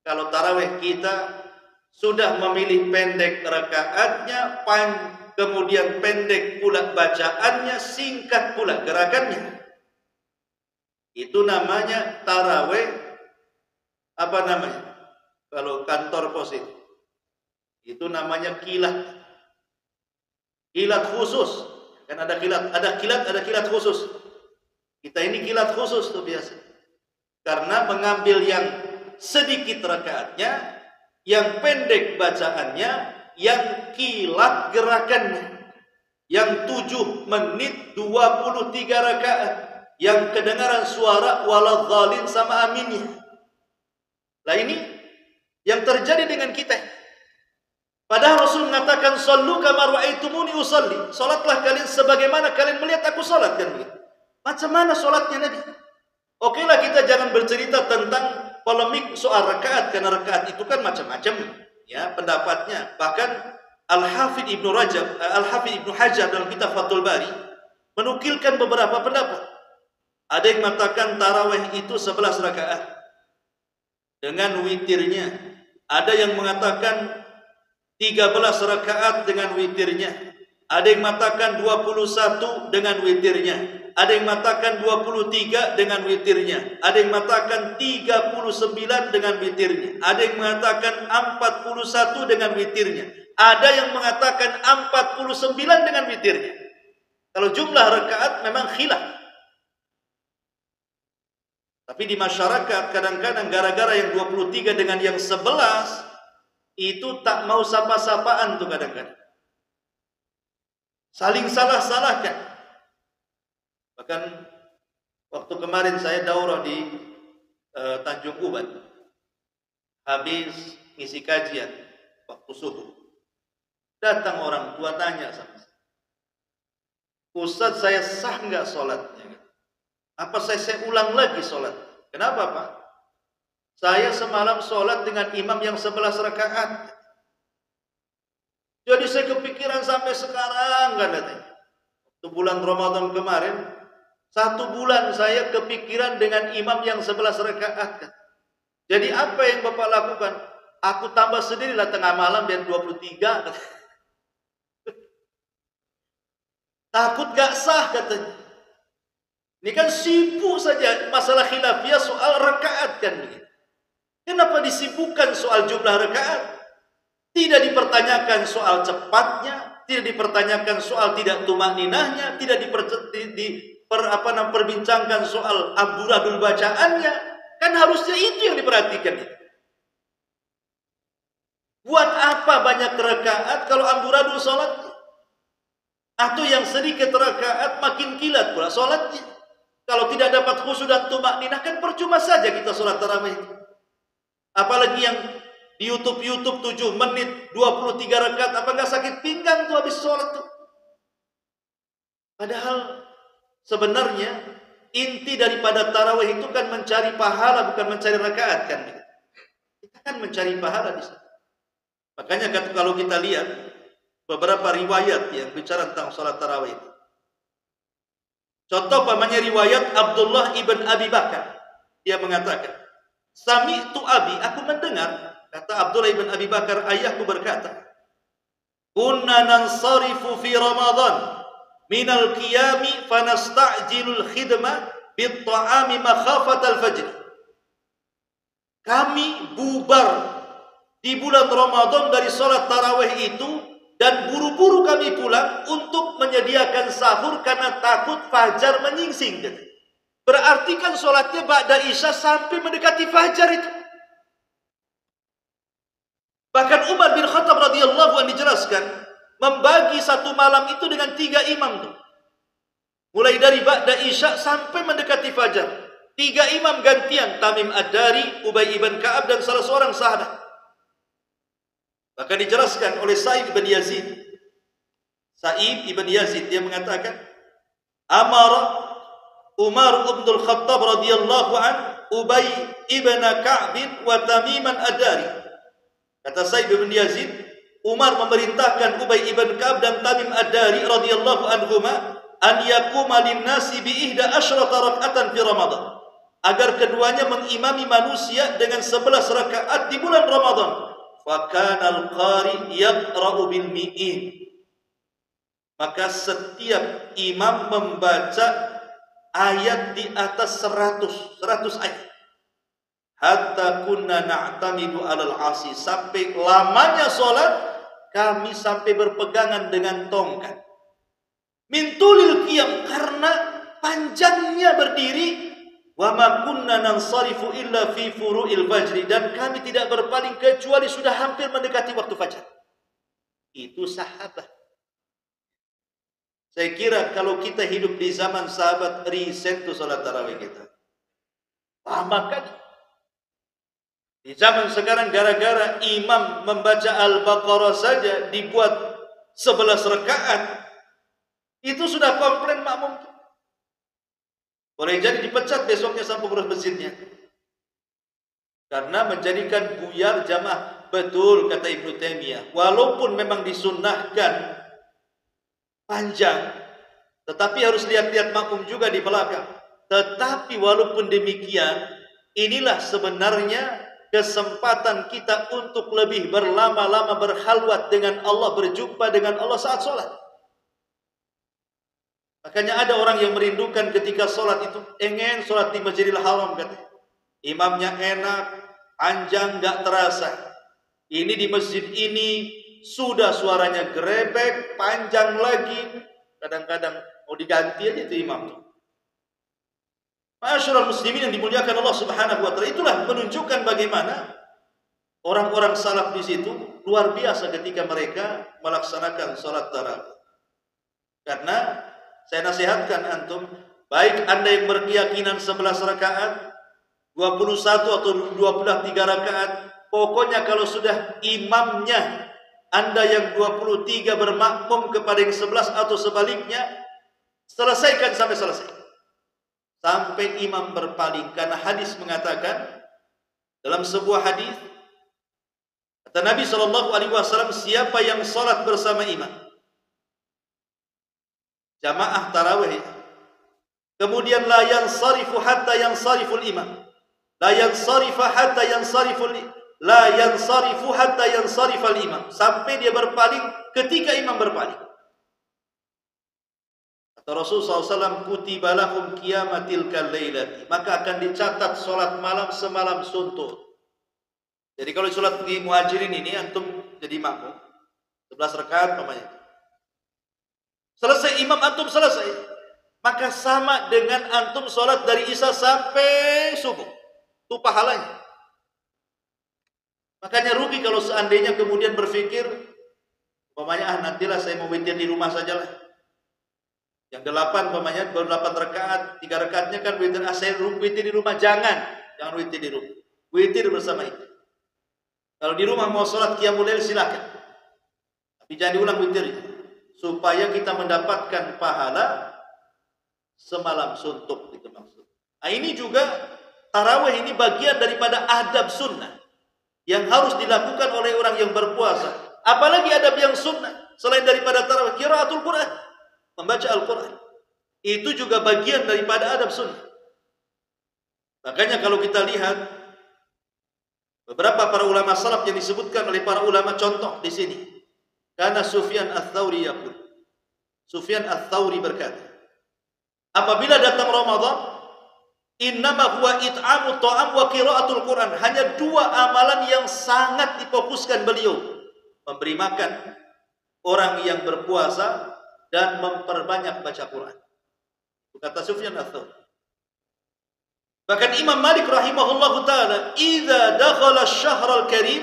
Kalau tarawih kita sudah memilih pendek rakaatnya, kemudian pendek pula bacaannya, singkat pula gerakannya. Itu namanya tarawih, apa namanya? Kalau kantor pos itu namanya kilat. Kilat khusus. Kan ada kilat khusus. Kita ini kilat khusus tuh biasa. Karena mengambil yang sedikit rakaatnya, yang pendek bacaannya, yang kilat gerakannya. Yang 7 menit 23 rakaat, yang kedengaran suara waladhdallin sama aminnya. Nah ini yang terjadi dengan kita. Padahal Rasul mengatakan sallu kama ra'aitumuni usalli. Salatlah kalian sebagaimana kalian melihat aku salat, kan begitu. Macam mana salatnya Nabi? Okelah kita jangan bercerita tentang polemik soal rakaat, karena rakaat itu kan macam-macam ya pendapatnya. Bahkan Al-Hafidz Ibnu Hajar dalam kitab Fathul Bari menukilkan beberapa pendapat. Ada yang mengatakan tarawih itu 11 rakaat dengan witirnya. Ada yang mengatakan 13 rakaat dengan witirnya. Ada yang mengatakan 21 dengan witirnya. Ada yang mengatakan 23 dengan witirnya. Ada yang mengatakan 39 dengan witirnya. Ada yang mengatakan 41 dengan witirnya. Ada yang mengatakan 49 dengan witirnya. Kalau jumlah rakaat memang khilaf. Tapi di masyarakat kadang-kadang gara-gara yang 23 dengan yang 11 itu tak mau sapa-sapaan tuh kadang-kadang. Saling salah-salahkan. Bahkan waktu kemarin saya daurah di Tanjung Uban. Habis ngisi kajian waktu subuh. Datang orang tua tanya sama saya. Ustaz, saya sah nggak sholatnya? Apa saya ulang lagi sholat? Kenapa Pak? Saya semalam sholat dengan imam yang 11 rakaat. Jadi saya kepikiran sampai sekarang kan katanya. Waktu bulan Ramadan kemarin, 1 bulan saya kepikiran dengan imam yang 11 rakaat kan. Jadi apa yang Bapak lakukan? Aku tambah sendirilah tengah malam biar 23. Takut gak sah katanya. Ini kan sibuk saja masalah khilafiyah soal rakaat kan. Kenapa disibukkan soal jumlah rakaat? Tidak dipertanyakan soal cepatnya, tidak dipertanyakan soal tidak tumakninahnya, tidak diperbincangkan soal amburadul bacaannya. Kan harusnya itu yang diperhatikan. Buat apa banyak rakaat kalau amburadul sholatnya? Atau yang sedikit rakaat makin kilat pula sholatnya. Kalau tidak dapat khusyuk dan tumakninah kan percuma saja kita sholat tarawih. Apalagi yang di YouTube 7 menit 23 rakaat, apa nggak sakit pinggang tuh habis sholat tuh? Padahal sebenarnya inti daripada tarawih itu kan mencari pahala, bukan mencari rakaat kan? Kita kan mencari pahala di sana. Makanya kalau kita lihat beberapa riwayat yang bicara tentang sholat tarawih itu. Contoh pamannya riwayat Abdullah ibn Abi Bakar. Dia mengatakan, Sami'tu abi, aku mendengar, kata Abdullah ibn Abi Bakar, ayahku berkata, Kunna nansarifu fi Ramadan minal qiyami fanasta'jilul khidmah bitta'ami makhafatal fajr. Kami bubar di bulan Ramadan dari sholat tarawih itu dan buru-buru kami pulang untuk menyediakan sahur karena takut fajar menyingsing. Berarti kan sholatnya ba'da isya sampai mendekati fajar itu. Bahkan Umar bin Khattab radhiyallahu anhu dijelaskan membagi satu malam itu dengan 3 imam tuh. Mulai dari ba'da isya sampai mendekati fajar. 3 imam gantian, Tamim Ad-Dari, Ubay ibn Ka'ab dan salah seorang sahabat. Maka dijelaskan oleh Sa'id ibn Yazid. Sa'id ibn Yazid dia mengatakan, Amara Umar ibn al-Khattab radhiyallahu an Ubay ibn Ka'b wa Tamiman Ad-Dari. Kata Sa'id ibn Yazid, Umar memerintahkan Ubay ibn Ka'b dan Tamim Ad-Dari radhiyallahu anhuma an yaquma lin-nasi bi 11 rak'atan fi Ramadan. Agar keduanya mengimami manusia dengan 11 rakaat di bulan Ramadan. Fakana al-qari yaqra'u bil mi'in. Maka setiap imam membaca ayat di atas 100 ayat. Hatta kunna na'tamidu 'alal 'asi, sampai lamanya salat kami sampai berpegangan dengan tongkat. Min tulil qiyam, karena panjangnya berdiri. Wa ma kunna nansarifu illa fi furu'il fajri, dan kami tidak berpaling kecuali sudah hampir mendekati waktu fajar. Itu sahabat. Saya kira kalau kita hidup di zaman sahabat, riset tuh salat tarawih kita. Lama kan? Di zaman sekarang gara-gara imam membaca Al-Baqarah saja dibuat 11 rakaat, itu sudah komplain makmum. Boleh jadi dipecat besoknya sama pengurus masjidnya. Karena menjadikan buyar jamaah. Betul kata Ibnu Taimiyah, walaupun memang disunnahkan panjang, tetapi harus lihat-lihat makmum juga di belakang. Tetapi walaupun demikian, inilah sebenarnya kesempatan kita untuk lebih berlama-lama berkhalwat dengan Allah, berjumpa dengan Allah saat sholat. Makanya ada orang yang merindukan ketika sholat itu, ingin sholat di Masjidil Haram katanya. Imamnya enak, panjang gak terasa. Ini di masjid ini sudah suaranya gerebek, panjang lagi. Kadang-kadang mau diganti aja itu imam tuh. Ma'asyiral muslimin yang dimuliakan Allah Subhanahu wa taala, itulah menunjukkan bagaimana orang-orang salaf di situ luar biasa ketika mereka melaksanakan sholat tarawih. Karena saya nasihatkan antum, baik anda yang berkeyakinan 11 rakaat, 21 atau 23 rakaat, pokoknya kalau sudah imamnya anda yang 23 bermakmum kepada yang 11 atau sebaliknya, Selesaikan sampai selesai. Sampai imam berpaling. Karena hadis mengatakan, dalam sebuah hadis, kata Nabi SAW, siapa yang salat bersama imam, jamaah tarawih, kemudian la yansarifu hatta yansariful imam, la yansarifu hatta yansarifal imam, sampai dia berpaling ketika imam berpaling. Kata Rasulullah SAW, kutiba lahum qiyamatil kalailati, maka akan dicatat solat malam semalam suntuk. Jadi kalau solat di muhajirin ini antum jadi makmum 11 rakaat namanya. Selesai imam antum selesai, maka sama dengan antum solat dari isya sampai subuh. Itu pahalanya. Makanya rugi kalau seandainya kemudian berpikir, umpamanya nantilah saya mau witir di rumah sajalah. Yang 8 umpamanya baru 8 rakaat, 3 rakaatnya kan witir, saya witir di rumah. Jangan witir di rumah. Witir bersama itu. Kalau di rumah mau sholat qiyamul lail silakan. Tapi jangan diulang witirnya, supaya kita mendapatkan pahala semalam suntuk, itu maksud. Nah, ini juga tarawih ini bagian daripada adab sunnah yang harus dilakukan oleh orang yang berpuasa. Apalagi adab yang sunnah selain daripada tarawih, qiraatul Quran, membaca Al-Quran. Itu juga bagian daripada adab sunnah. Makanya kalau kita lihat beberapa para ulama salaf yang disebutkan oleh para ulama, contoh di sini, karena Sufyan Ats-Tsauri yaqul, Sufyan Ats-Tsauri berkata, apabila datang Ramadan, innama huwa it'amu ta'am wa qiraatul Quran, hanya 2 amalan yang sangat difokuskan beliau, memberi makan orang yang berpuasa dan memperbanyak baca Quran. Kata Sufyan Ats-Tsauri. Bahkan Imam Malik rahimahullahu taala, idza dakhala asy-syahrul karim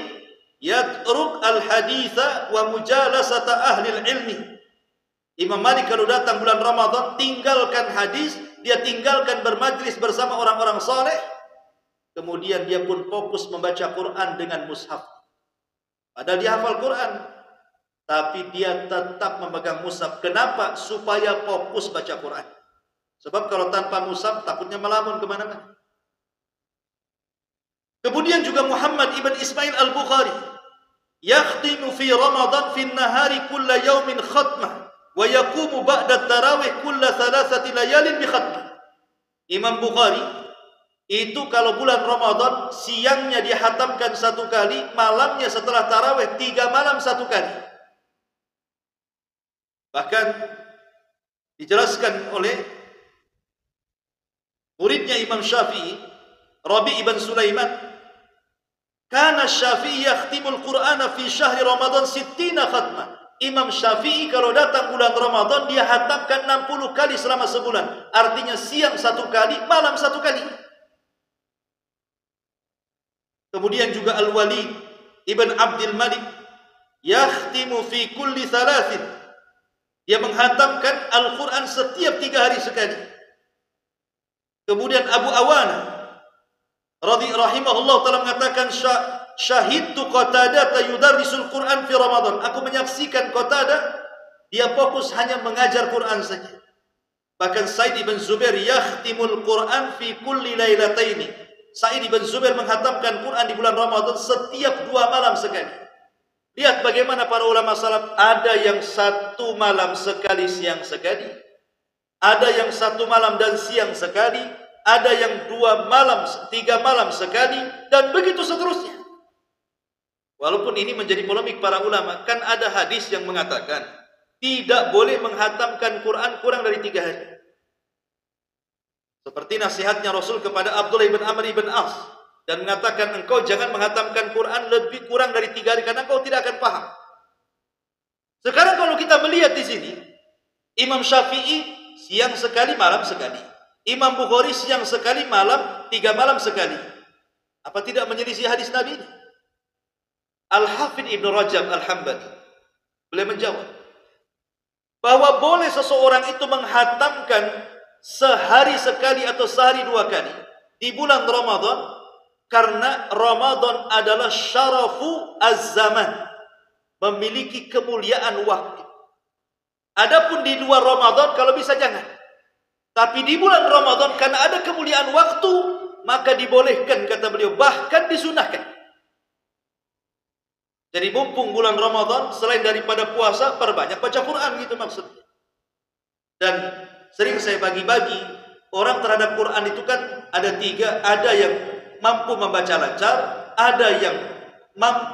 yatruk al-haditha wa mujalasata ahli ilmi. Imam Malik kalau datang bulan Ramadan, tinggalkan hadis, dia tinggalkan bermajlis bersama orang-orang saleh, kemudian dia pun fokus membaca Quran dengan mushaf. Padahal dia hafal Quran, tapi dia tetap memegang mushaf. Kenapa? Supaya fokus baca Quran. Sebab kalau tanpa mushaf takutnya melamun kemana-mana. Kemudian juga Muhammad ibn Ismail al-Bukhari, yakhtimu fi Ramadan fi nahari kulla yawmin khatmah wa yaqumu ba'da tarawih kulla 3 layalin bi khatmah. Imam Bukhari itu kalau bulan Ramadan siangnya dia hatamkan 1 kali, malamnya setelah tarawih 3 malam 1 kali. Bahkan dijelaskan oleh muridnya Imam Syafi'i, Rabi' ibn Sulaiman, kana Syafi'i yakhtimul Qur'ana fi syahri Ramadan 60 khatmah. Imam Syafi'i kalau datang bulan Ramadan dia hatamkan 60 kali selama sebulan. Artinya siang 1 kali, malam 1 kali. Kemudian juga Al-Walid ibn Abdul Malik yakhtimu fi kulli 3. Dia menghatamkan Al-Quran setiap 3 hari sekali. Kemudian Abu Awana rahimahullah ta'ala mengatakan, syahidtu Qatadah yudarrisul Quran fi Ramadan. Aku menyaksikan Qatadah, dia fokus hanya mengajar Quran saja. Bahkan Sa'id ibn Zubair yakhtimul Quran fi kulli lailataini. Sa'id ibn Zubair menghatamkan Quran di bulan Ramadan setiap 2 malam sekali. Lihat bagaimana para ulama salaf, ada yang 1 malam sekali, siang sekali. Ada yang 1 malam dan siang sekali. Ada yang 2 malam, 3 malam sekali. Dan begitu seterusnya. Walaupun ini menjadi polemik para ulama, kan ada hadis yang mengatakan tidak boleh menghatamkan Quran kurang dari 3 hari. Seperti nasihatnya Rasul kepada Abdullah ibn Amr ibn As, dan mengatakan engkau jangan menghatamkan Quran lebih kurang dari 3 hari karena engkau tidak akan paham. Sekarang kalau kita melihat di sini, Imam Syafi'i siang sekali, malam sekali. Imam Bukhari siang sekali, malam 3 malam sekali. Apa tidak menyelisih hadis Nabi ini? Al-Hafidh Ibn Rajab Al-Hambali boleh menjawab bahwa boleh seseorang itu menghatamkan sehari sekali atau sehari 2 kali di bulan Ramadan, karena Ramadan adalah syarafu az-zaman, memiliki kemuliaan waktu. Adapun di luar Ramadan kalau bisa jangan. Tapi di bulan Ramadan karena ada kemuliaan waktu, maka dibolehkan kata beliau, bahkan disunahkan. Jadi mumpung bulan Ramadan, selain daripada puasa, perbanyak baca Quran gitu maksudnya. Dan sering saya bagi-bagi, orang terhadap Quran itu kan ada tiga. Ada yang mampu membaca lancar, ada yang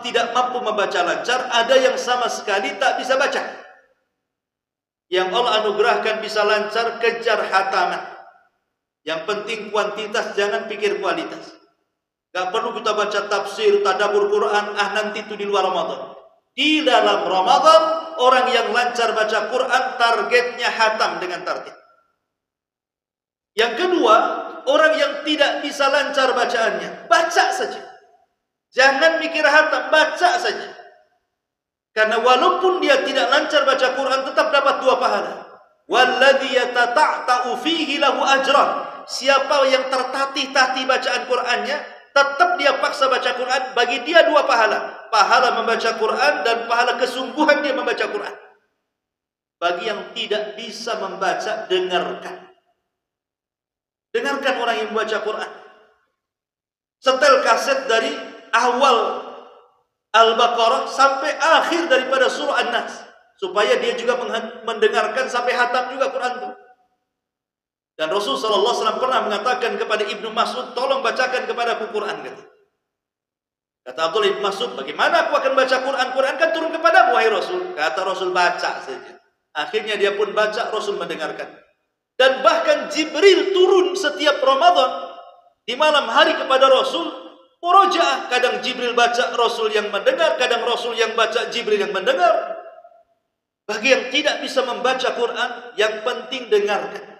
tidak mampu membaca lancar, ada yang sama sekali tak bisa baca. Yang Allah anugerahkan bisa lancar, kejar hataman. Yang penting kuantitas, jangan pikir kualitas. Gak perlu kita baca tafsir, tadabbur Quran, nanti itu di luar Ramadan. Di dalam Ramadan, orang yang lancar baca Quran, targetnya hatam dengan target. Yang kedua, orang yang tidak bisa lancar bacaannya, baca saja. Jangan mikir hatam, baca saja. Karena walaupun dia tidak lancar baca Quran, tetap dapat 2 pahala. Walladzi yatata'ta'u fihi lahu ajran. Siapa yang tertatih-tatih bacaan Qur'annya, tetap dia paksa baca Quran, bagi dia 2 pahala. Pahala membaca Quran dan pahala kesungguhan dia membaca Quran. Bagi yang tidak bisa membaca, dengarkan. Dengarkan orang yang membaca Quran. Setel kaset dari awal Al-Baqarah sampai akhir daripada surah An-Nas, supaya dia juga mendengarkan sampai hatam juga Quran itu. Dan Rasul sallallahu alaihi wasallam pernah mengatakan kepada Ibnu Mas'ud, tolong bacakan kepada aku Quran. Kata Abdullah Ibnu Mas'ud, bagaimana aku akan baca Quran? Quran kan turun kepadamu wahai Rasul. Kata Rasul, baca saja. Akhirnya dia pun baca, Rasul mendengarkan. Dan bahkan Jibril turun setiap Ramadan di malam hari kepada Rasul. Murojaah, kadang Jibril baca, Rasul yang mendengar, kadang Rasul yang baca, Jibril yang mendengar. Bagi yang tidak bisa membaca Quran, yang penting dengarkan.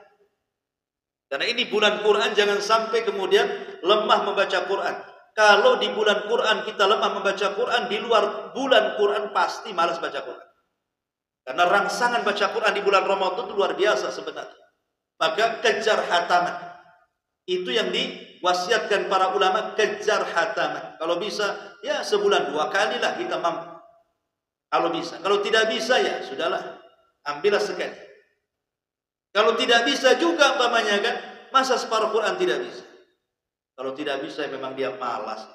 Karena ini bulan Quran, jangan sampai kemudian lemah membaca Quran. Kalau di bulan Quran kita lemah membaca Quran, di luar bulan Quran pasti malas baca Quran. Karena rangsangan baca Quran di bulan Ramadan itu luar biasa sebenarnya. Maka kejar hataman. Itu yang diwasiatkan para ulama, kejar hataman. Kalau bisa, ya sebulan 2 kali lah kita mampu. Kalau bisa. Kalau tidak bisa, ya sudahlah, ambillah sekali. Kalau tidak bisa juga, umpamanya kan, masa separuh Quran tidak bisa. Kalau tidak bisa, memang dia malas.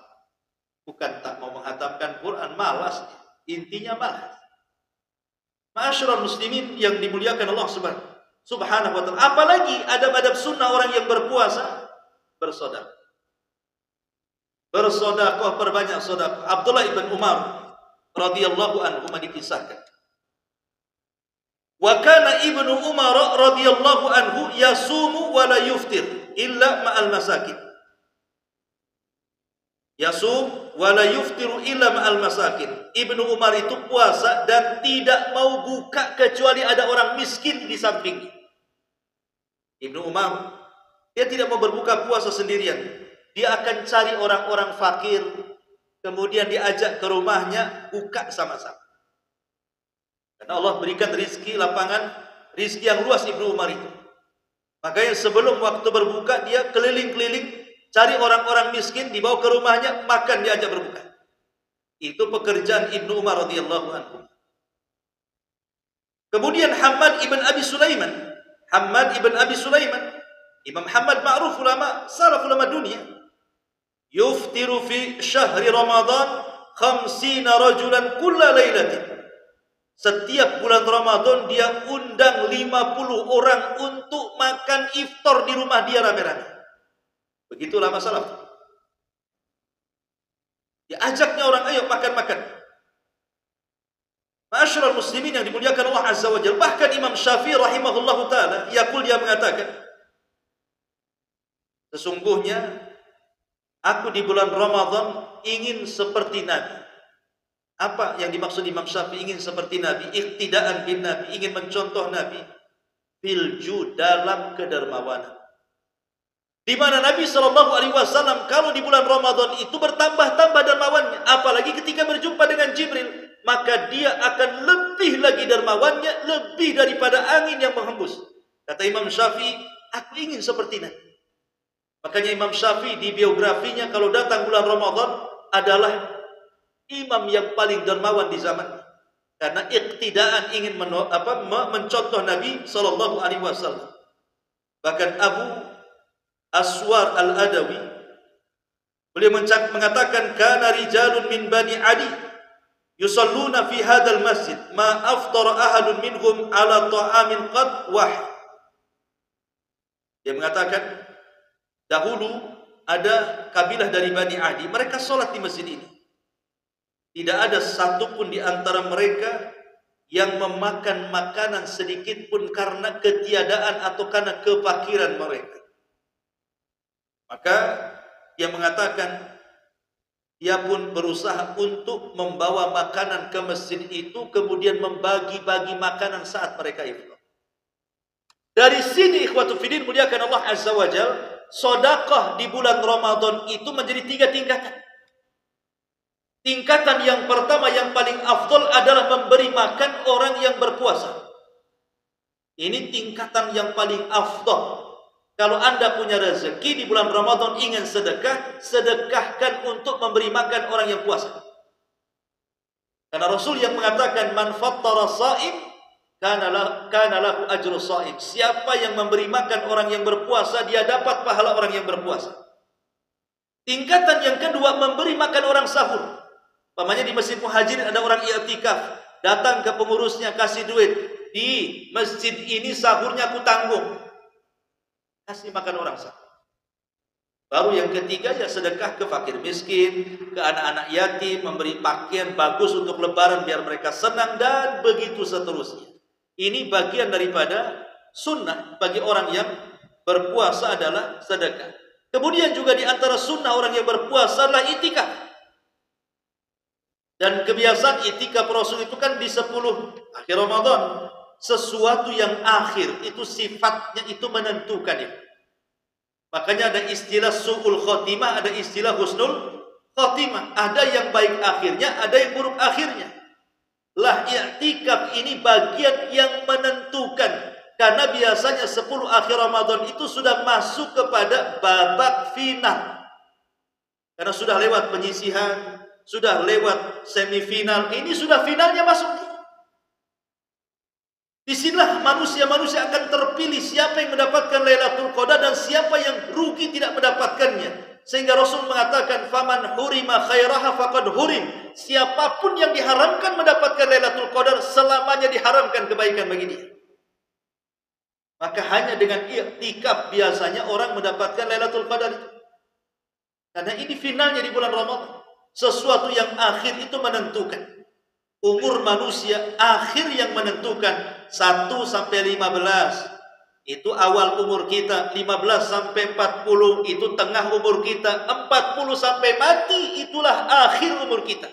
Bukan tak mau menghatamkan Quran, malas. Intinya malas. Ma'asyiral muslimin yang dimuliakan Allah Subhanahu wa ta'ala. Apalagi adab-adab sunnah orang yang berpuasa, bersedekah. Bersedekah, perbanyak sedekah. Abdullah ibn Umar radhiyallahu anhu dikisahkan. Wa kana ibnu Umar radhiyallahu anhu yasumu wa la yuftir illa ma'al masakin. Yasum wa la yuftiru illa ma'al masakin. Ibnu Umar itu puasa dan tidak mau buka kecuali ada orang miskin di sampingnya. Ibnu Umar, dia tidak mau berbuka puasa sendirian. Dia akan cari orang-orang fakir, kemudian diajak ke rumahnya, buka sama-sama. Karena Allah berikan rizki lapangan, rizki yang luas Ibnu Umar itu. Makanya sebelum waktu berbuka, dia keliling-keliling, cari orang-orang miskin, dibawa ke rumahnya, makan, diajak berbuka. Itu pekerjaan Ibnu Umar radhiyallahu anhu. Kemudian Hammad ibn Abi Sulaiman. Hammad ibn Abi Sulaiman, Imam Hammad ma'ruf ulama, salaf ulama dunia. Yuftiru fi syahri Ramadan 50 rajulan kulla lailatin. Setiap bulan Ramadan dia undang 50 orang untuk makan iftar di rumah dia rame-rame. Begitu ulama salaf. Diajaknya orang, ayo makan-makan. Ma'asyiral muslimin yang dimuliakan Allah Azza wa Jalla. Bahkan Imam Syafi'i rahimahullahu ta'ala, dia mengatakan, sesungguhnya aku di bulan Ramadan ingin seperti Nabi. Apa yang dimaksud Imam Syafi'i ingin seperti Nabi? Iqtidaan bin Nabi, ingin mencontoh Nabi. Filju, dalam kedermawanan. Di mana Nabi SAW kalau di bulan Ramadan itu bertambah-tambah dermawannya. Apalagi ketika berjumpa dengan Jibril, maka dia akan lebih lagi dermawannya, lebih daripada angin yang menghembus. Kata Imam Syafi'i, aku ingin seperti Nabi. Makanya Imam Syafi'i di biografinya kalau datang bulan Ramadan adalah imam yang paling dermawan di zamannya. karena iktidaan ingin mencontoh Nabi sallallahu alaihi wasallam. Bahkan Abu Aswar Al-Adawi beliau mengatakan kana rijalun min Bani Adi yusalluna fi hadzal masjid ma aftara ahadun minhum ala ta'amin qad wahid. Dia mengatakan dahulu ada kabilah dari Bani Adi, mereka sholat di masjid ini. Tidak ada satupun di antara mereka yang memakan makanan sedikit pun karena ketiadaan atau karena kefakiran mereka. Maka dia mengatakan dia pun berusaha untuk membawa makanan ke masjid itu, kemudian membagi-bagi makanan saat mereka iftar. Dari sini ikhwatu fiddin muliakan Allah Azza wa Jal, sedekah di bulan Ramadan itu menjadi 3 tingkatan. Tingkatan yang pertama yang paling afdol adalah memberi makan orang yang berpuasa. Ini tingkatan yang paling afdol. Kalau Anda punya rezeki di bulan Ramadan ingin sedekah, sedekahkan untuk memberi makan orang yang puasa. Karena Rasul yang mengatakan man fattara shaim kana lahu ajru shaim. Siapa yang memberi makan orang yang berpuasa, dia dapat pahala orang yang berpuasa. Tingkatan yang kedua memberi makan orang sahur. Pamannya di Masjid Muhajirin ada orang i'tikaf, datang ke pengurusnya kasih duit. Di masjid ini sahurnya aku tanggung. Kasih makan orang sahur. Baru yang ketiga ya sedekah ke fakir miskin, ke anak-anak yatim, memberi pakaian bagus untuk lebaran biar mereka senang dan begitu seterusnya. Ini bagian daripada sunnah bagi orang yang berpuasa adalah sedekah. Kemudian juga di antara sunnah orang yang berpuasa adalah itikaf. Dan kebiasaan itikaf Rasul itu kan di 10 akhir Ramadan. Sesuatu yang akhir itu sifatnya itu menentukan ya. Makanya ada istilah su'ul khotimah, ada istilah husnul khotimah. Ada yang baik akhirnya, ada yang buruk akhirnya. Lah i'tikaf ini bagian yang menentukan. Karena biasanya 10 akhir Ramadan itu sudah masuk kepada babak final. Karena sudah lewat penyisihan, sudah lewat semifinal, ini sudah finalnya masuk. Disinilah manusia-manusia akan terpilih siapa yang mendapatkan Lailatul Qadar dan siapa yang rugi tidak mendapatkannya. Sehingga Rasul mengatakan faman hurima khairaha faqad hurim. Siapapun yang diharamkan mendapatkan Lailatul Qadar, selamanya diharamkan kebaikan bagi dia. Maka hanya dengan i'tikaf biasanya orang mendapatkan Lailatul Qadar itu. Karena ini finalnya di bulan Ramadan. Sesuatu yang akhir itu menentukan. Umur manusia akhir yang menentukan 1 sampai 15. Itu awal umur kita. 15 sampai 40 itu tengah umur kita. 40 sampai mati itulah akhir umur kita.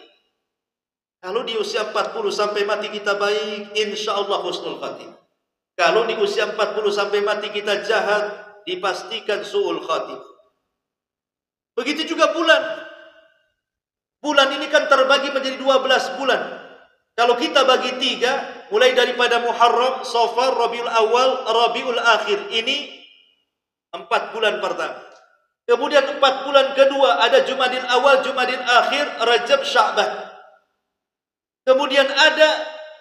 Kalau di usia 40 sampai mati kita baik, insya Allah husnul khatimah. Kalau di usia 40 sampai mati kita jahat, dipastikan su'ul khatimah. Begitu juga bulan. Bulan ini kan terbagi menjadi 12 bulan. Kalau kita bagi 3, mulai daripada Muharram, Safar, Rabiul Awal, Rabiul Akhir. Ini 4 bulan pertama. Kemudian 4 bulan kedua ada Jumadil Awal, Jumadil Akhir, Rajab, Sya'ban. Kemudian ada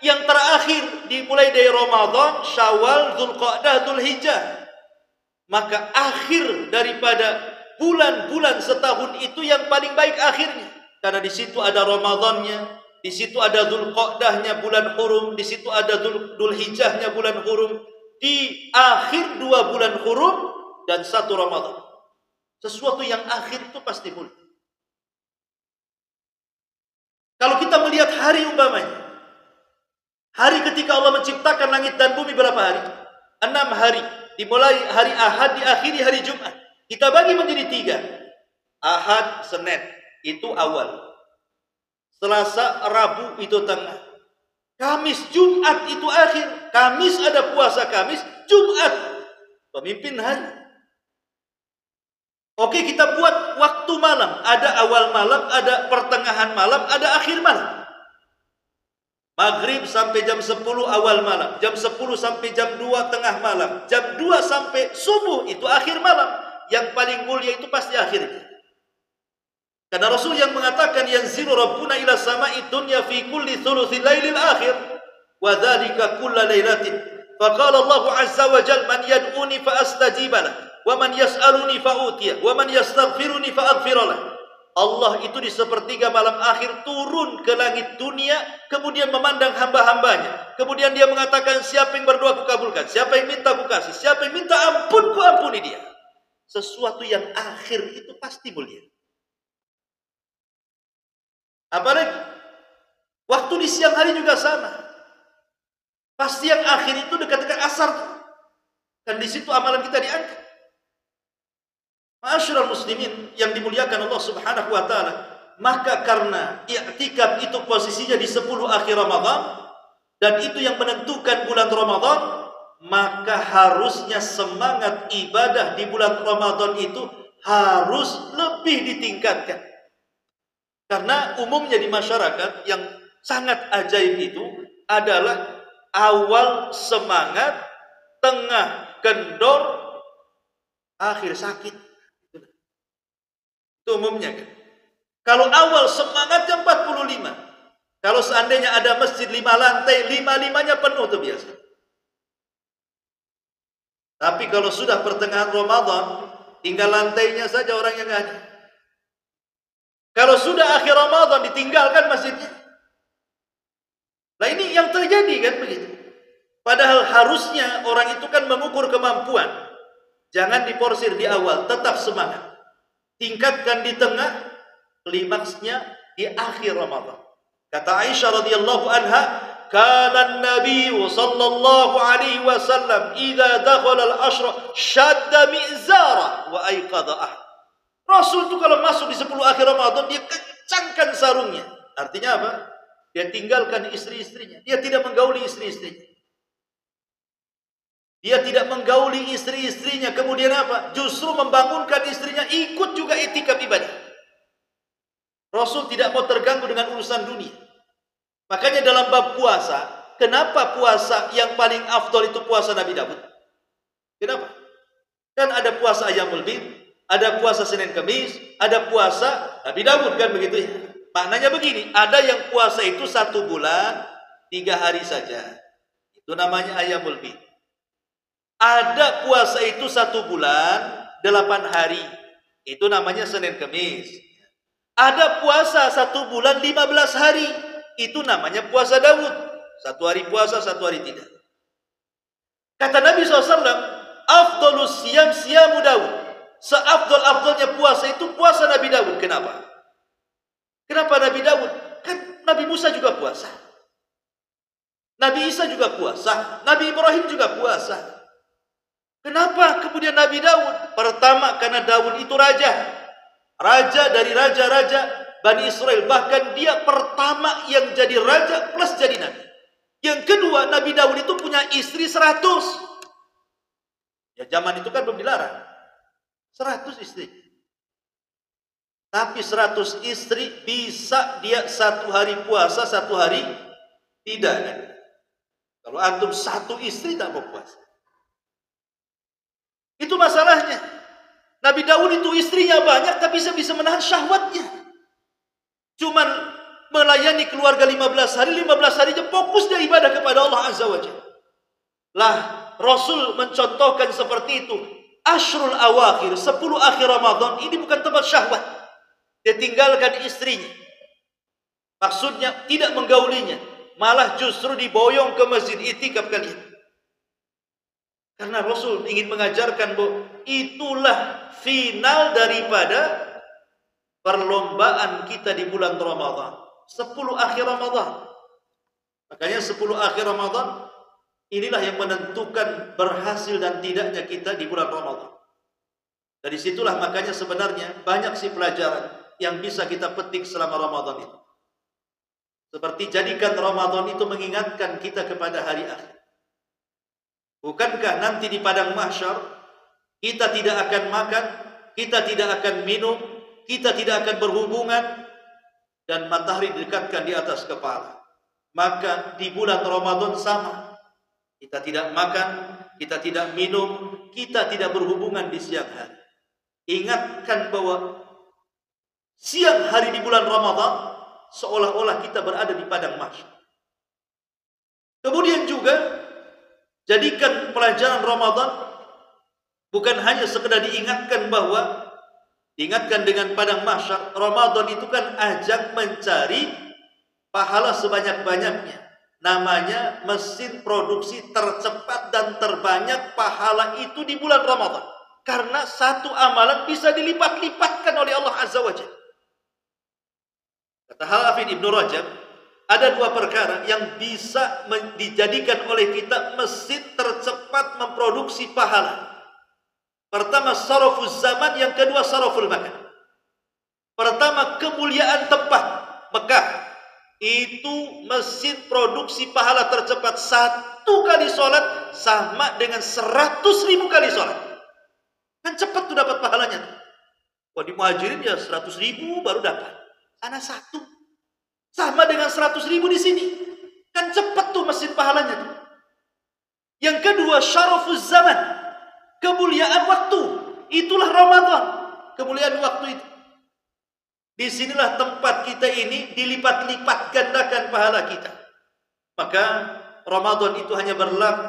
yang terakhir dimulai dari Ramadan, Syawal, Dzulqa'dah, Dzulhijjah. Maka akhir daripada bulan-bulan setahun itu yang paling baik akhirnya. Karena di situ ada Ramadannya, di situ ada Dzulqa'dahnya bulan hurum, di situ ada Dzulhijjahnya bulan hurum. Di akhir 2 bulan hurum dan 1 Ramadan. Sesuatu yang akhir itu pasti mulia. Kalau kita melihat hari umpamanya, hari ketika Allah menciptakan langit dan bumi berapa hari? 6 hari. Dimulai hari Ahad, diakhiri hari Jumat. Kita bagi menjadi 3. Ahad, Senin. Itu awal. Selasa, Rabu itu tengah. Kamis, Jumat itu akhir. Kamis ada puasa Kamis, Jumat pemimpin hari. Oke, kita buat waktu malam. Ada awal malam, ada pertengahan malam, ada akhir malam. Maghrib sampai jam 10 awal malam. Jam 10 sampai jam 2 tengah malam. Jam 2 sampai subuh itu akhir malam. Yang paling mulia itu pasti akhirnya. Karena Rasul yang mengatakan yanzilu rabbuna ila sama'i dunya fi kulli thuluthil lailil akhir wa dzalika kulla lailatin. Faqala Allah azza wa jalla man yad'uni fa astajiba lahu wa man yas'aluni fa utiya wa man yastaghfiruni fa aghfir lahu. Allah itu di sepertiga malam akhir turun ke langit dunia, kemudian memandang hamba-hambanya. Kemudian dia mengatakan, siapa yang berdoa kukabulkan, siapa yang minta kukasih, siapa yang minta ampun kuampuni dia. Sesuatu yang akhir itu pasti mulia. Apalagi waktu di siang hari juga sama. Pasti yang akhir itu dekat-dekat asar. Dan di situ amalan kita diangkat. Ma'asyiral muslimin yang dimuliakan Allah Subhanahu wa taala, maka karena i'tikaf itu posisinya di 10 akhir Ramadan dan itu yang menentukan bulan Ramadan, maka harusnya semangat ibadah di bulan Ramadan itu harus lebih ditingkatkan. Karena umumnya di masyarakat yang sangat ajaib itu adalah awal semangat, tengah kendor, akhir sakit. Itu umumnya kan. Kalau awal semangatnya 45. Kalau seandainya ada masjid 5 lantai, 5-5-nya penuh itu biasa. Tapi kalau sudah pertengahan Ramadan, tinggal lantainya saja orang yang ada. Kalau sudah akhir Ramadan, ditinggalkan masjidnya. Nah ini yang terjadi kan begitu. Padahal harusnya orang itu kan mengukur kemampuan. Jangan diporsir di awal, tetap semangat. Tingkatkan di tengah, klimaksnya di akhir Ramadan. Kata Aisyah radhiyallahu anha, kana Nabi sallallahu alaihi wasallam idza dakhala al-ashra shadda mi'zara wa ayqadha ahad. Rasul itu kalau masuk di 10 akhir Ramadan dia kencangkan sarungnya. Artinya apa? Dia tinggalkan istri-istrinya. Dia tidak menggauli istri-istrinya. Dia tidak menggauli istri-istrinya. Kemudian apa? Justru membangunkan istrinya ikut juga i'tikaf ibadah. Rasul tidak mau terganggu dengan urusan dunia. Makanya dalam bab puasa, kenapa puasa yang paling afdol itu puasa Nabi Daud? Kenapa? Kan ada puasa Ayyamul Bid, ada puasa Senin Kamis, ada puasa Nabi Daud kan begitu ya. Maknanya begini, ada yang puasa itu 1 bulan 3 hari saja. Itu namanya Ayyamul Bid. Ada puasa itu 1 bulan 8 hari. Itu namanya Senin Kamis. Ada puasa 1 bulan 15 hari. Itu namanya puasa Daud. 1 hari puasa, 1 hari tidak. Kata Nabi SAW, afdolus siyam siyamu Daud. Seafdol-afdolnya puasa itu puasa Nabi Daud. Kenapa? Kenapa Nabi Daud? Kan Nabi Musa juga puasa. Nabi Isa juga puasa. Nabi Ibrahim juga puasa. Kenapa kemudian Nabi Daud? Pertama karena Daud itu raja. Raja dari raja-raja Bani Israel. Bahkan dia pertama yang jadi raja plus jadi nabi. Yang kedua, Nabi Daud itu punya istri 100. Ya zaman itu kan belum dilarang. 100 istri. Tapi 100 istri bisa dia 1 hari puasa, 1 hari tidak kan? Kalau antum 1 istri tak mau puasa. Itu masalahnya. Nabi Daud itu istrinya banyak tapi bisa menahan syahwatnya. Cuman melayani keluarga 15 hari aja fokus dia ibadah kepada Allah Azza wa Jalla. Lah, Rasul mencontohkan seperti itu. Ashrul awakhir, 10 akhir Ramadan ini bukan tempat syahwat. Dia tinggalkan istrinya. Maksudnya tidak menggaulinya, malah justru diboyong ke masjid i'tikaf kalian. Karena Rasul ingin mengajarkan bahwa itulah final daripada perlombaan kita di bulan Ramadan. 10 akhir Ramadan. Makanya 10 akhir Ramadan inilah yang menentukan berhasil dan tidaknya kita di bulan Ramadan. Dari situlah makanya sebenarnya banyak sih pelajaran yang bisa kita petik selama Ramadan itu. Seperti jadikan Ramadan itu mengingatkan kita kepada hari akhir. Bukankah nanti di padang mahsyar kita tidak akan makan, kita tidak akan minum, kita tidak akan berhubungan, dan matahari didekatkan di atas kepala. Maka di bulan Ramadan sama. Kita tidak makan, kita tidak minum, kita tidak berhubungan di siang hari. Ingatkan bahwa siang hari di bulan Ramadan, seolah-olah kita berada di padang mahsyar. Kemudian juga jadikan pelajaran Ramadan bukan hanya sekedar diingatkan dengan padang mahsyar. Ramadan itu kan ajang mencari pahala sebanyak-banyaknya. Namanya mesin produksi tercepat dan terbanyak pahala itu di bulan Ramadan. Karena satu amalan bisa dilipat-lipatkan oleh Allah Azza wa Jalla. Kata Hafidz Ibnu Rajab, ada dua perkara yang bisa dijadikan oleh kita mesin tercepat memproduksi pahala. Pertama, sarafuz zaman, yang kedua saraful makan. Pertama, kemuliaan tempat Mekah. Itu mesin produksi pahala tercepat. 1 kali sholat sama dengan 100.000 kali sholat. Kan cepat tuh dapat pahalanya. Wah, di Muhajirin ya 100.000 baru dapat. Sana 1 sama dengan 100.000 di sini. Kan cepat tuh mesin pahalanya tuh. Yang kedua, syarafuz zaman, kemuliaan waktu. Itulah Ramadan, kemuliaan waktu itu. Disinilah tempat kita ini dilipat-lipat gandakan pahala kita. Maka Ramadan itu hanya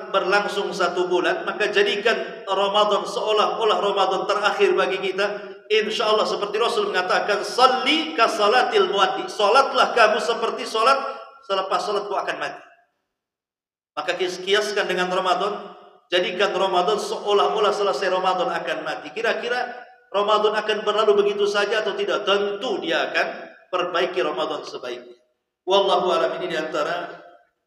berlangsung 1 bulan. Maka jadikan Ramadan seolah-olah Ramadan terakhir bagi kita. Insya Allah seperti Rasul mengatakan, salli ka salatil muaddi, salatlah kamu seperti salat selepas salat kau akan mati. Maka kiaskan dengan Ramadan, jadikan Ramadan seolah-olah selesai Ramadan akan mati. Kira-kira Ramadan akan berlalu begitu saja atau tidak? Tentu dia akan perbaiki Ramadan sebaiknya. Wallahu a'lam. Ini diantara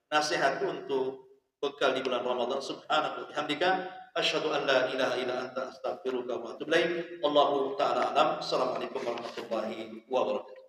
nasihatku untuk bekal di bulan Ramadan. Subhanahu wa bihamdika, asyhadu an la ilaha illa anta, astaghfiruka wa atubu ilaik. Allahu ta'ala alam. Assalamualaikum warahmatullahi wabarakatuh.